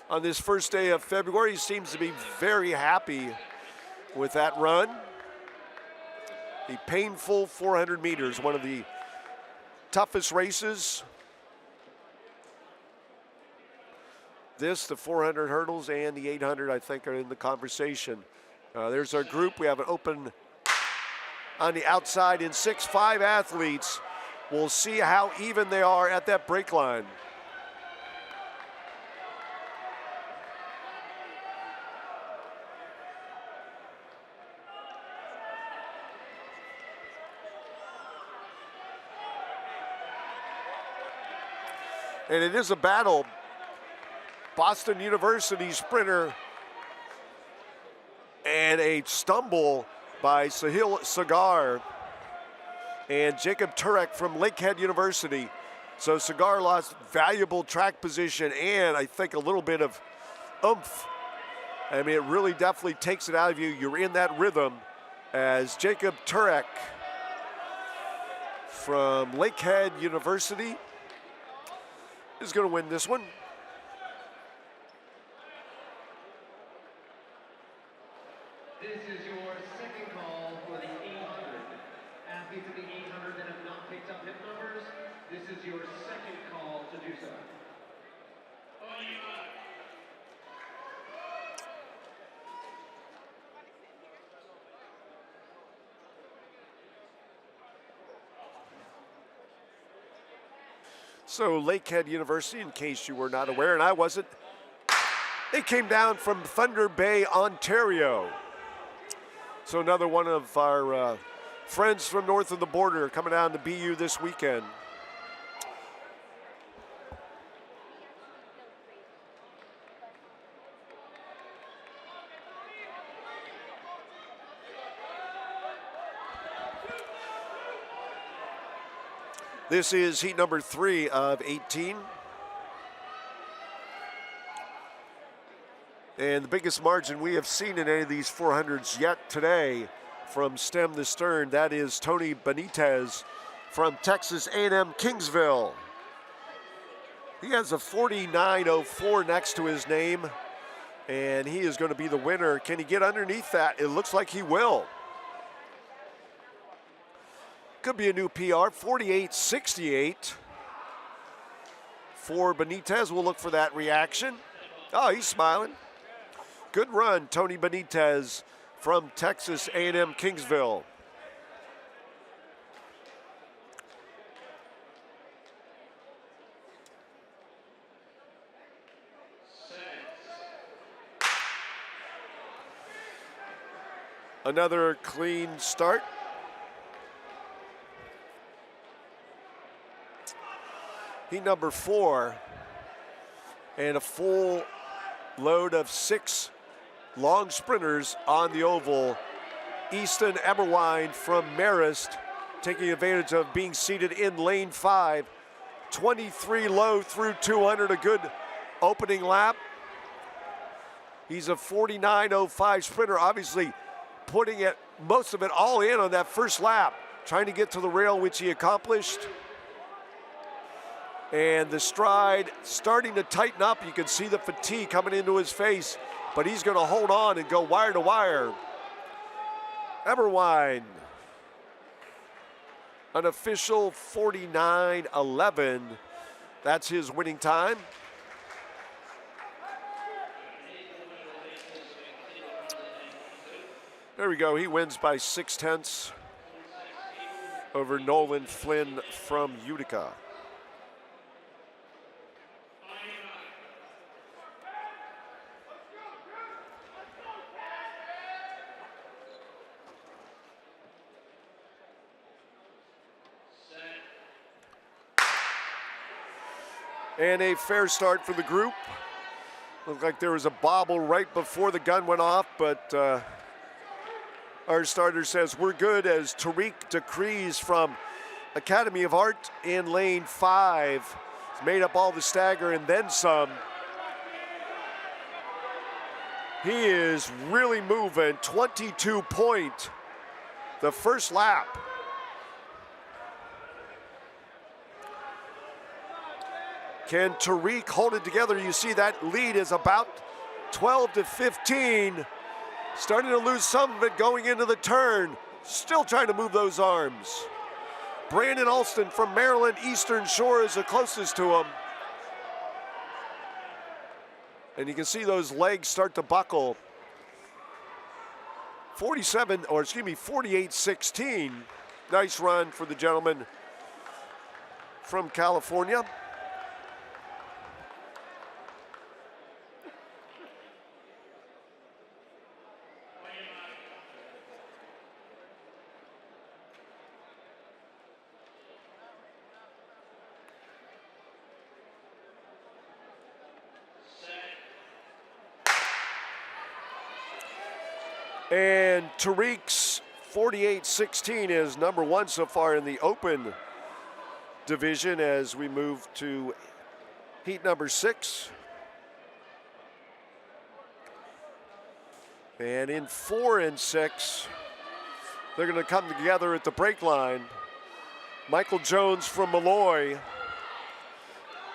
On this first day of February, he seems to be very happy with that run. A painful 400 meters, one of the toughest races. This, the 400 hurdles and the 800, I think, are in the conversation. There's our group. We have an open on the outside in 6'5" athletes. We'll see how even they are at that break line. And it is a battle. Boston University sprinter and a stumble by Sahil Sagar and Jacob Turek from Lakehead University. So Sagar lost valuable track position and I think a little bit of oomph. I mean, it really definitely takes it out of you. You're in that rhythm as Jacob Turek from Lakehead University is going to win this one. This is your second call for the 800. Athletes in the 800 that have not picked up hip numbers, this is your second call to do so. So Lakehead University, in case you were not aware, and I wasn't, they came down from Thunder Bay, Ontario. So another one of our friends from north of the border coming down to BU this weekend. This is heat number 3 of 18. And the biggest margin we have seen in any of these 400s yet today from stem to stern, that is Tony Benitez from Texas A&M Kingsville. He has a 49.04 next to his name, and he is going to be the winner. Can he get underneath that? It looks like he will. Could be a new PR, 48.68 for Benitez. We'll look for that reaction. Oh, he's smiling. Good run, Tony Benitez from Texas A&M Kingsville. Another clean start. Heat number 4, and a full load of 6 long sprinters on the oval. Easton Eberwine from Marist taking advantage of being seated in lane 5. 23 low through 200, a good opening lap. He's a 49.05 sprinter, obviously putting it, most of it all in on that first lap, trying to get to the rail, which he accomplished. And the stride starting to tighten up. You can see the fatigue coming into his face, but he's going to hold on and go wire to wire. Eberwine, an official 49.11. That's his winning time. There we go. He wins by 0.6 over Nolan Flynn from Utica. And a fair start for the group. Looked like there was a bobble right before the gun went off, but our starter says we're good as Tariq Decrees from Academy of Art in lane 5. He's made up all the stagger and then some. He is really moving, 22 point the first lap. Can Tariq hold it together? You see that lead is about 12 to 15. Starting to lose some of it going into the turn. Still trying to move those arms. Brandon Alston from Maryland Eastern Shore is the closest to him. And you can see those legs start to buckle. 48-16. Nice run for the gentleman from California. And Tariq's 48-16 is number 1 so far in the open division as we move to heat number 6. And in 4 and 6, they're going to come together at the break line. Michael Jones from Malloy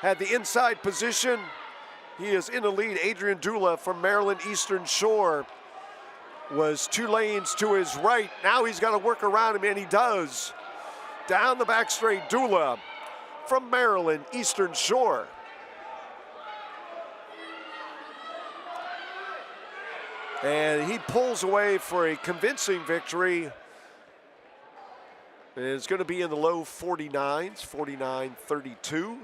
had the inside position. He is in the lead. Adrian Dula from Maryland Eastern Shore was 2 lanes to his right. Now he's got to work around him, and he does. Down the back straight, Dula from Maryland Eastern Shore. And he pulls away for a convincing victory. And it's going to be in the low 49s, 49-32.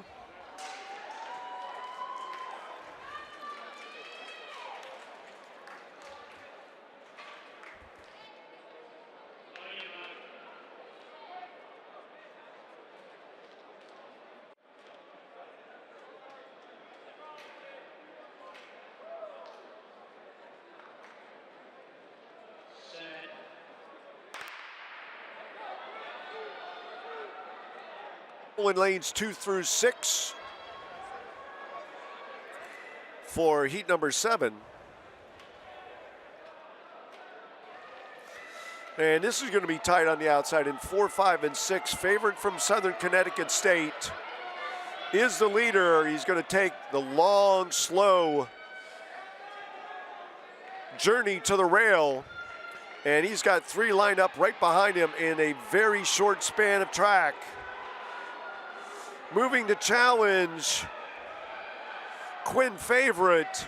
in lanes 2 through 6 for heat number 7. And this is going to be tight on the outside in 4, 5, and 6. Favorite from Southern Connecticut State is the leader. He's going to take the long, slow journey to the rail. And he's got 3 lined up right behind him in a very short span of track. Moving to challenge, Quinn Favorite.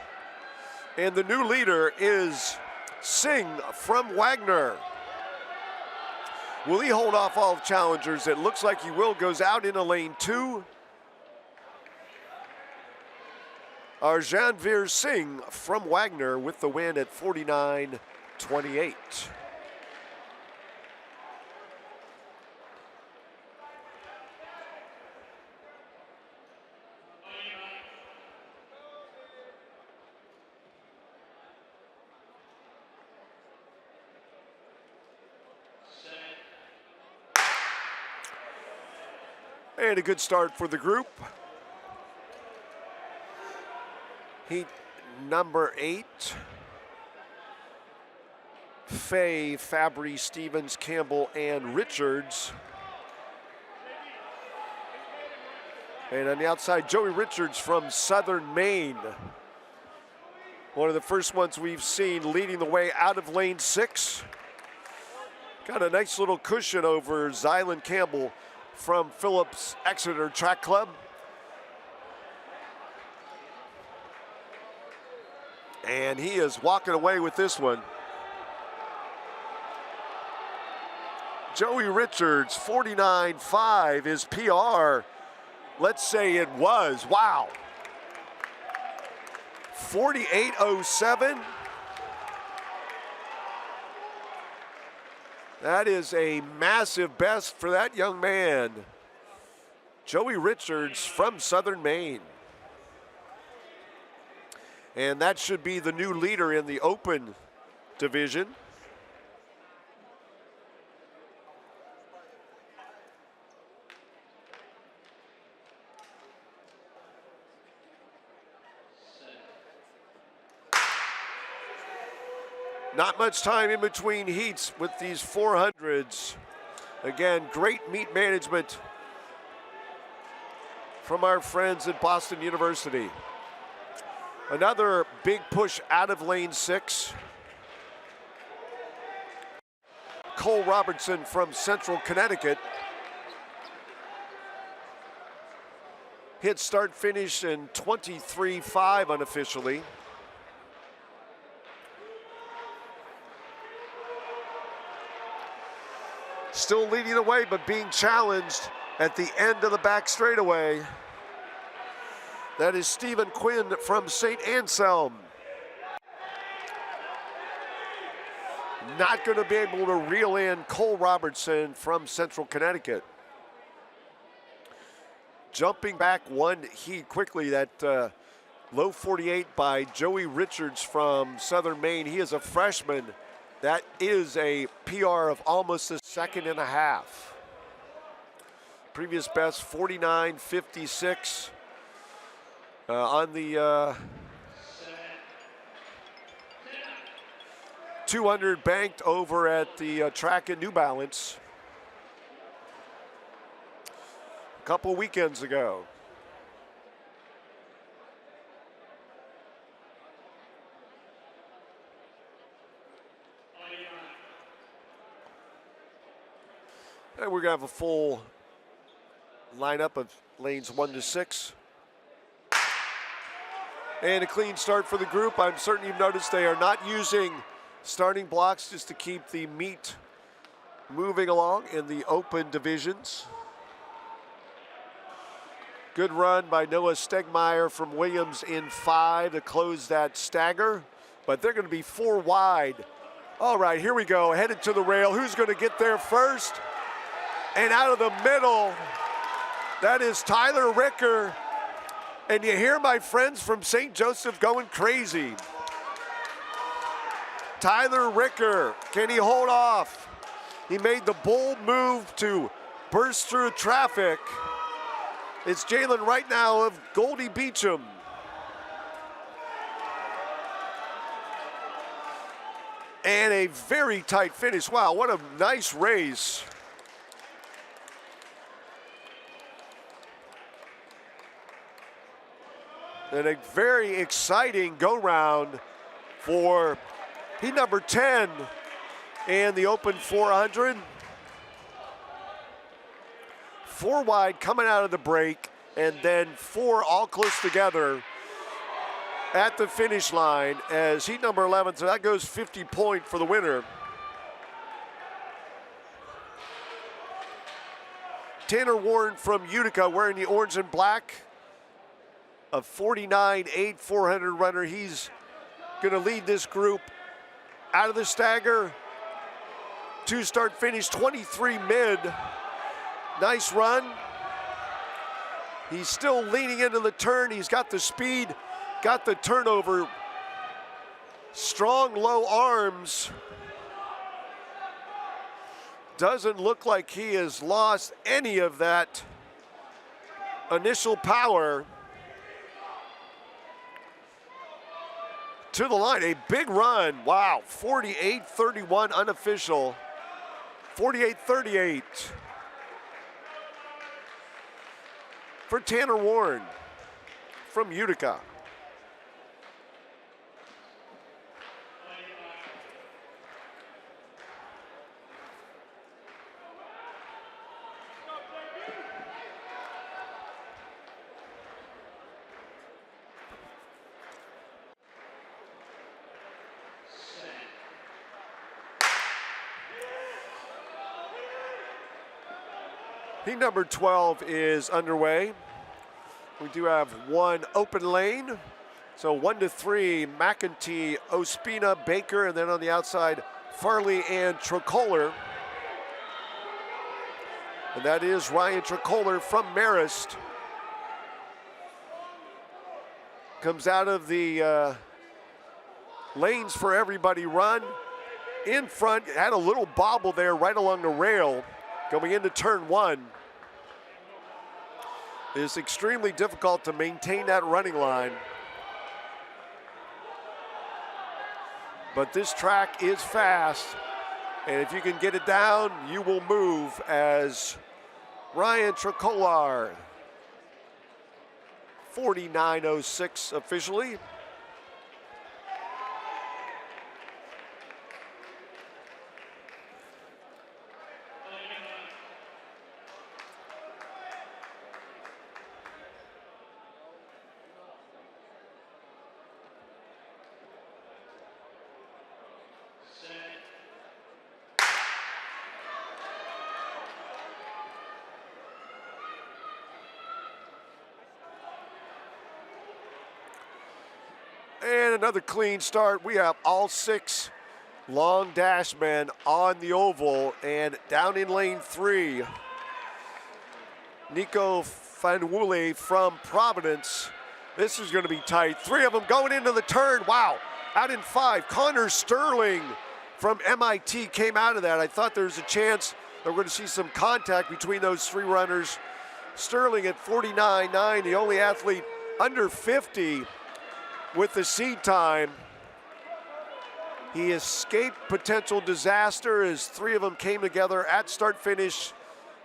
And the new leader is Singh from Wagner. Will he hold off all challengers? It looks like he will. Goes out into lane 2. Arjanveer Singh from Wagner with the win at 49.28. And a good start for the group. Heat number 8. Fay, Fabry, Stevens, Campbell, and Richards. And on the outside, Joey Richards from Southern Maine. One of the first ones we've seen leading the way out of lane 6. Got a nice little cushion over Zylan Campbell from Phillips Exeter Track Club. And he is walking away with this one. Joey Richards, 49.5, his PR. Let's say it was, wow. 48.07. That is a massive best for that young man. Joey Richards from Southern Maine. And that should be the new leader in the open division. Not much time in between heats with these 400s. Again, great meet management from our friends at Boston University. Another big push out of lane 6. Cole Robertson from Central Connecticut. Hit start finish in 23.5 unofficially. Still leading the way, but being challenged at the end of the back straightaway. That is Stephen Quinn from St. Anselm. Not going to be able to reel in Cole Robertson from Central Connecticut. Jumping back one heat quickly, that low 48 by Joey Richards from Southern Maine. He is a freshman. That is a PR of almost a second and a half. Previous best 49.56 on the 200 banked over at the track in New Balance a couple weekends ago. And we're going to have a full lineup of lanes 1 to 6. And a clean start for the group. I'm certain you've noticed they are not using starting blocks just to keep the meet moving along in the open divisions. Good run by Noah Stegmeyer from Williams in 5 to close that stagger. But they're going to be 4 wide. All right, here we go. Headed to the rail. Who's going to get there first? And out of the middle, that is Tyler Ricker. And you hear my friends from St. Joseph going crazy. Tyler Ricker, can he hold off? He made the bold move to burst through traffic It's Jalen right now of Goldie Beecham. And a very tight finish. Wow, what a nice race. And a very exciting go-round for heat number 10 in the Open 400. 4 wide coming out of the break, and then 4 all close together at the finish line as heat number 11, so that goes 50 point for the winner. Tanner Warren from Utica wearing the orange and black, a 49.8 400 runner. He's gonna lead this group out of the stagger. 2-start finish, 23 mid. Nice run. He's still leaning into the turn. He's got the speed, got the turnover. Strong low arms. Doesn't look like he has lost any of that initial power. To the line, a big run. Wow, 48.31 unofficial. 48.38 for Tanner Warren from Utica. Heat number 12 is underway. We do have one open lane. So 1 to 3, McEntee, Ospina, Baker, and then on the outside, Farley and Tricoler. And that is Ryan Tricoler from Marist. Comes out of the lanes for everybody run. In front, had a little bobble there right along the rail. Going into turn 1. It's extremely difficult to maintain that running line. But this track is fast, and if you can get it down, you will move as Ryan Tricolar, 49.06 officially. And another clean start. We have all 6 long dash men on the oval, and down in lane 3, Nico Fanwule from Providence. This is going to be tight. 3 of them going into the turn. Wow, out in 5. Connor Sterling from MIT came out of that. I thought there was a chance that we're going to see some contact between those 3 runners. Sterling at 49.9, the only athlete under 50 with the seed time. He escaped potential disaster as 3 of them came together at start finish.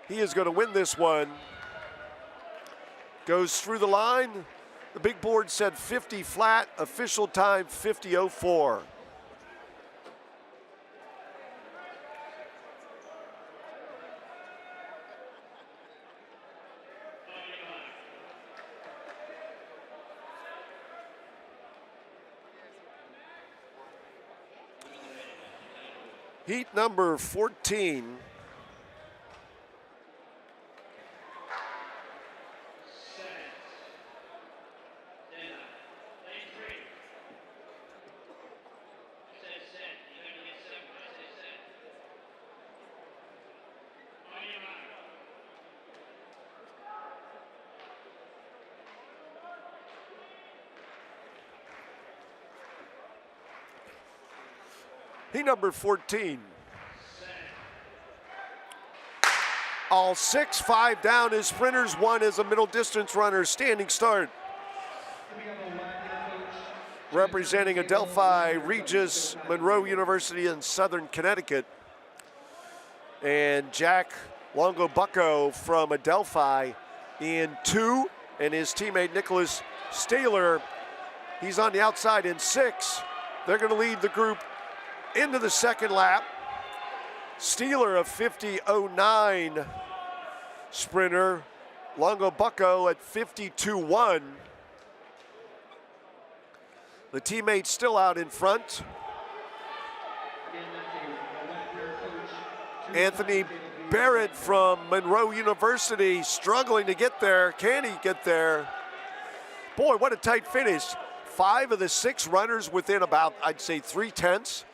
He is going to win this one. Goes through the line. The big board said 50 flat, official time 50.04. Heat number 14. Heat number 14. All 6, 5 down as sprinters, 1 as a middle distance runner. Standing start. Representing Adelphi, Regis, Monroe University in Southern Connecticut. And Jack Longobucco from Adelphi in 2, and his teammate Nicholas Staylor, he's on the outside in 6. They're going to lead the group into the second lap. Steeler, a 50.09 sprinter. Longobucco at 52.1. The teammates still out in front. Anthony Barrett from Monroe University struggling to get there. Can he get there? Boy, what a tight finish. 5 of the 6 runners within about, I'd say, 3/10.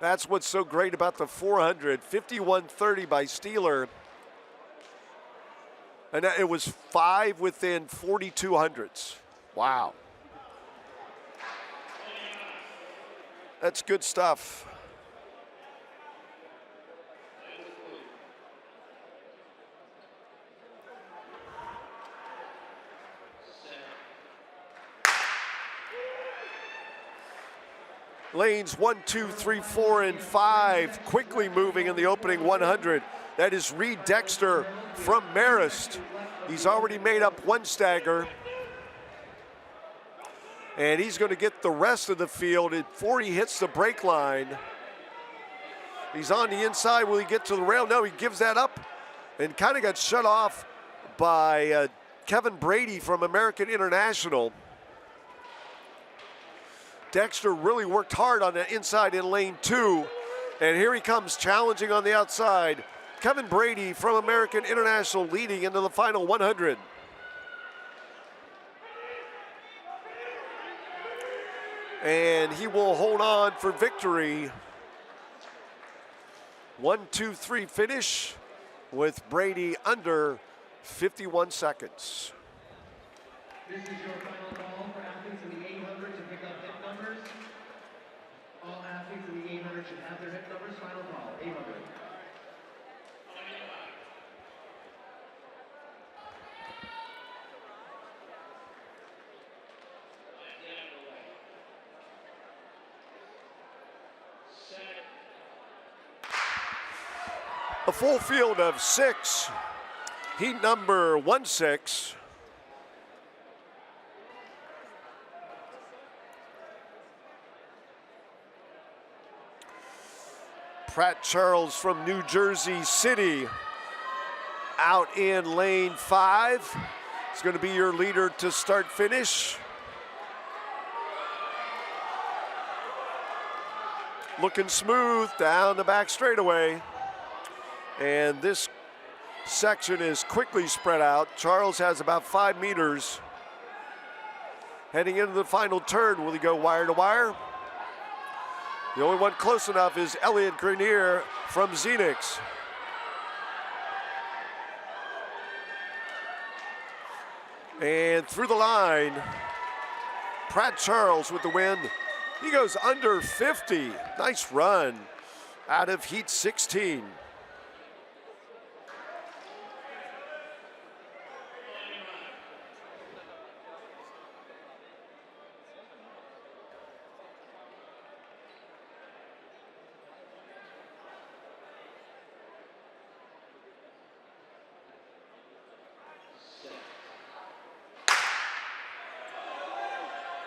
That's what's so great about the 400. 51.30 by Steeler. And it was 5 within 42 hundredths. Wow. That's good stuff. Lanes 1, 2, 3, 4, and 5 quickly moving in the opening 100. That is Reed Dexter from Marist. He's already made up 1 stagger. And he's going to get the rest of the field before he hits the brake line. He's on the inside. Will he get to the rail? No, he gives that up and kind of got shut off by Kevin Brady from American International. Dexter really worked hard on the inside in lane 2. And here he comes challenging on the outside. Kevin Brady from American International leading into the final 100. And he will hold on for victory. 1, 2, 3 finish with Brady under 51 seconds. This is your final call for athletes in the 800 to pick up hip numbers. All athletes in the 800 should have their hip numbers. Final call, 800. A full field of 6. Heat number 1-6. Pratt Charles from New Jersey City out in lane 5. It's going to be your leader to start finish. Looking smooth down the back straightaway. And this section is quickly spread out. Charles has about 5 meters. Heading into the final turn, will he go wire to wire? The only one close enough is Elliot Grenier from Xenix. And through the line, Pratt Charles with the win. He goes under 50. Nice run out of heat 16.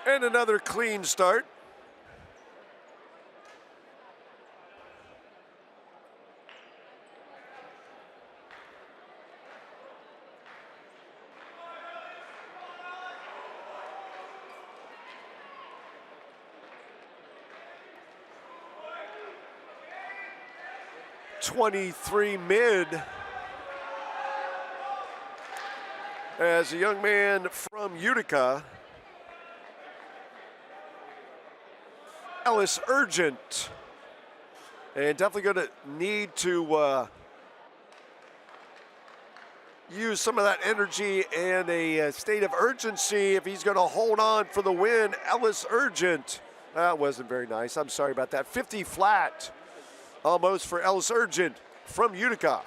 And another clean start. .23 mid as a young man from Utica, Ellis Urgent, and definitely going to need to use some of that energy and a state of urgency if he's going to hold on for the win. Ellis Urgent, that wasn't very nice. I'm sorry about that. 50 flat, almost for Ellis Urgent from Utica.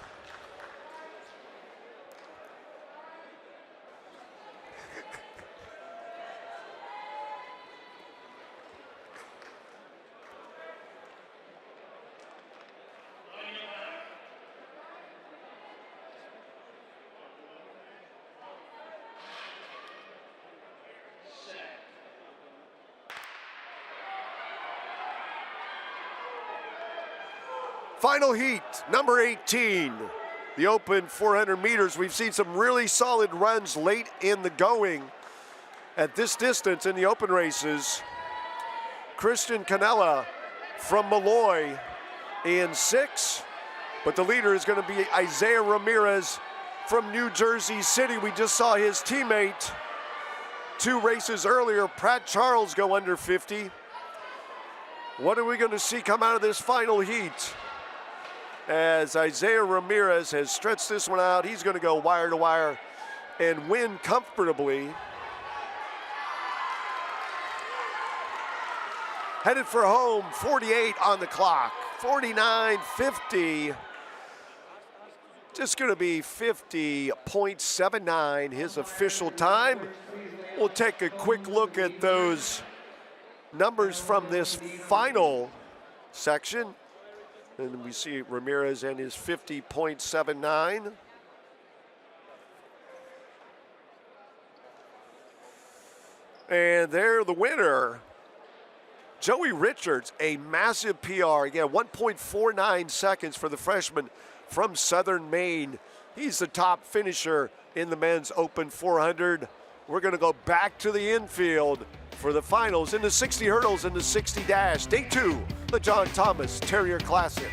Final heat, number 18. The open 400 meters. We've seen some really solid runs late in the going at this distance in the open races. Christian Canella from Malloy in 6, but the leader is going to be Isaiah Ramirez from New Jersey City. We just saw his teammate 2 races earlier, Pratt Charles, go under 50. What are we going to see come out of this final heat? As Isaiah Ramirez has stretched this one out, he's going to go wire to wire and win comfortably. Headed for home, 48 on the clock, 49.50. Just going to be 50.79, his official time. We'll take a quick look at those numbers from this final section. And we see Ramirez and his 50.79. And there, the winner, Joey Richards, a massive PR. Again, 1.49 seconds for the freshman from Southern Maine. He's the top finisher in the men's open 400. We're going to go back to the infield for the finals in the 60 hurdles and the 60 dash. Day 2, the John Thomas Terrier Classic.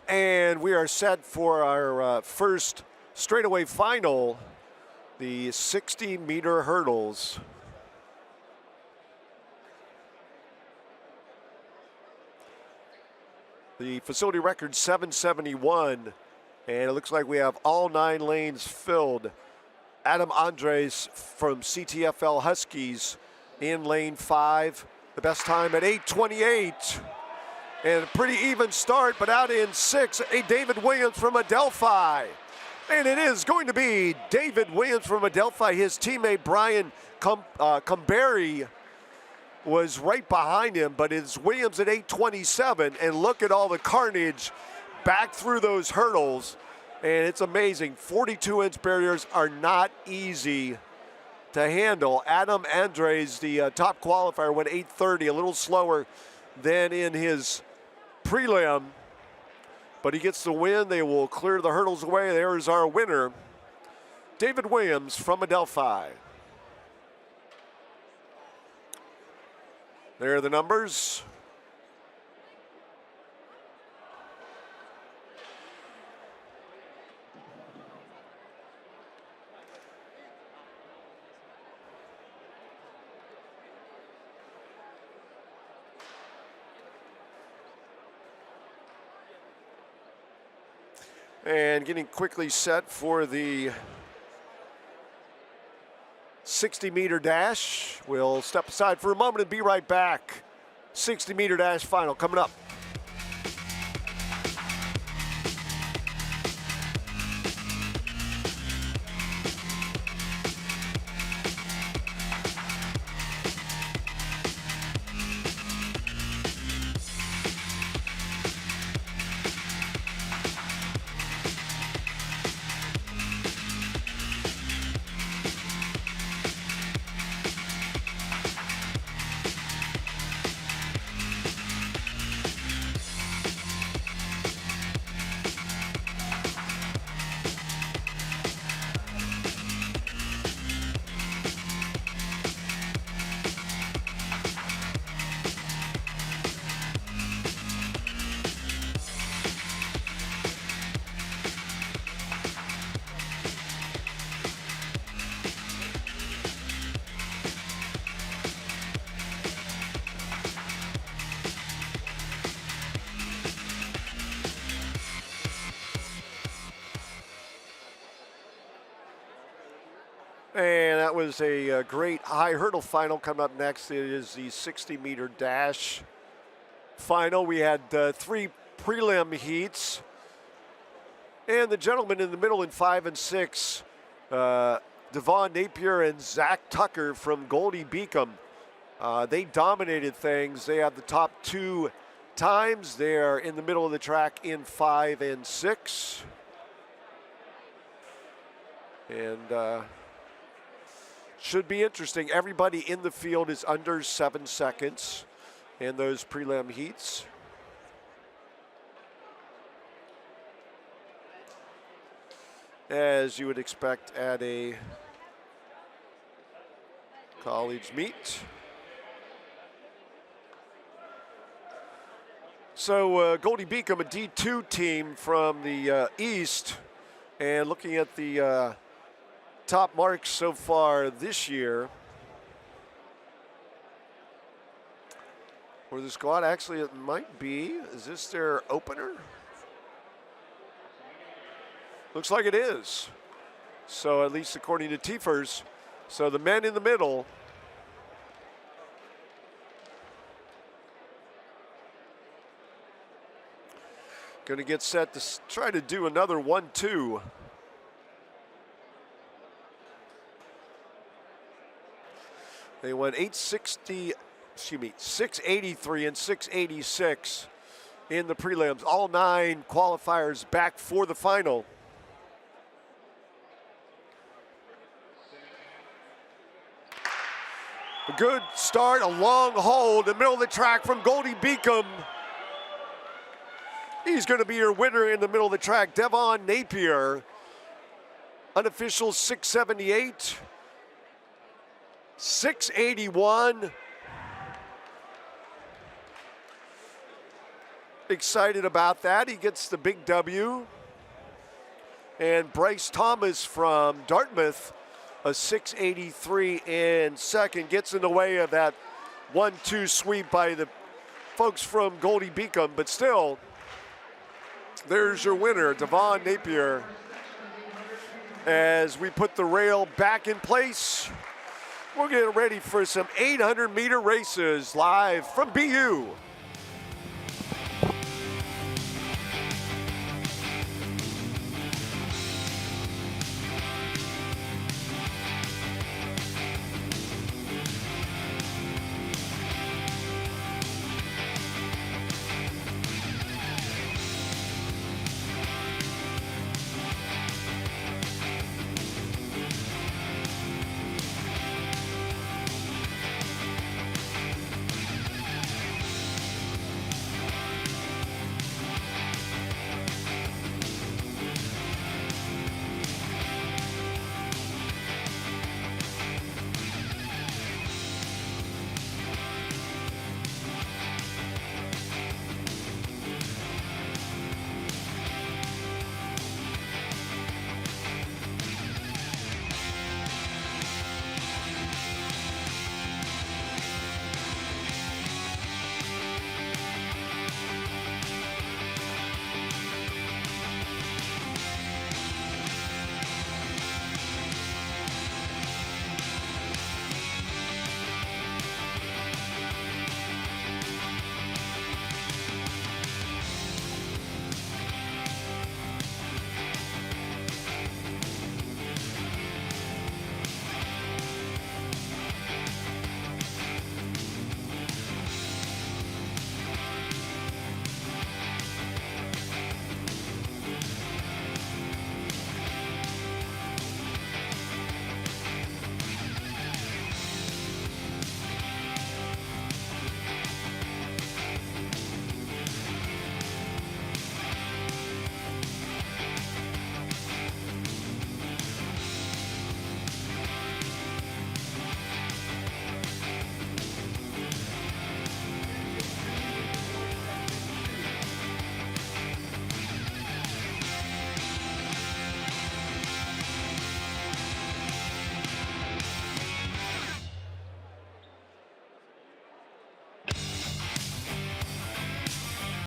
And we are set for our first straightaway final, the 60-meter hurdles. The facility record 771, and it looks like we have all 9 lanes filled. Adam Andres from CTFL Huskies in lane 5. The best time at 8:28. And a pretty even start, but out in 6, David Williams from Adelphi. And it is going to be David Williams from Adelphi. His teammate Brian Cumberi was right behind him, but it's Williams at 8:27. And look at all the carnage back through those hurdles. And it's amazing. 42-inch barriers are not easy to handle. Adam Andres, the top qualifier, went 8:30, a little slower than in his prelim, but he gets the win. They will clear the hurdles away. There's our winner, David Williams from Adelphi. There are the numbers. And getting quickly set for the 60-meter dash. We'll step aside for a moment and be right back. 60-meter dash final coming up. And that was a great high hurdle final. Coming up next, it is the 60-meter dash final. We had 3 prelim heats. And the gentlemen in the middle in 5 and 6, Devon Napier and Zach Tucker from Goldie Beacom, they dominated things. They have the top 2 times. They are in the middle of the track in 5 and 6. And should be interesting. Everybody in the field is under 7 seconds in those prelim heats. As you would expect at a college meet. So Goldie Beacom, a D2 team from the East, and looking at the top marks so far this year for the squad. Actually, it might be. Is this their opener? Looks like it is. So at least according to Tiefers. So the men in the middle. Going to get set to try to do another 1-2. They went 683 and 686 in the prelims. All 9 qualifiers back for the final. A good start, a long hold in the middle of the track from Goldie Beacom. He's going to be your winner in the middle of the track. Devon Napier, unofficial 678. 681. excited about that. He gets the big W. And Bryce Thomas from Dartmouth, a 683 in second, gets in the way of that 1-2 sweep by the folks from Goldie Beacom. But still, there's your winner, Devon Napier. As we put the rail back in place, we're getting ready for some 800-meter races live from BU.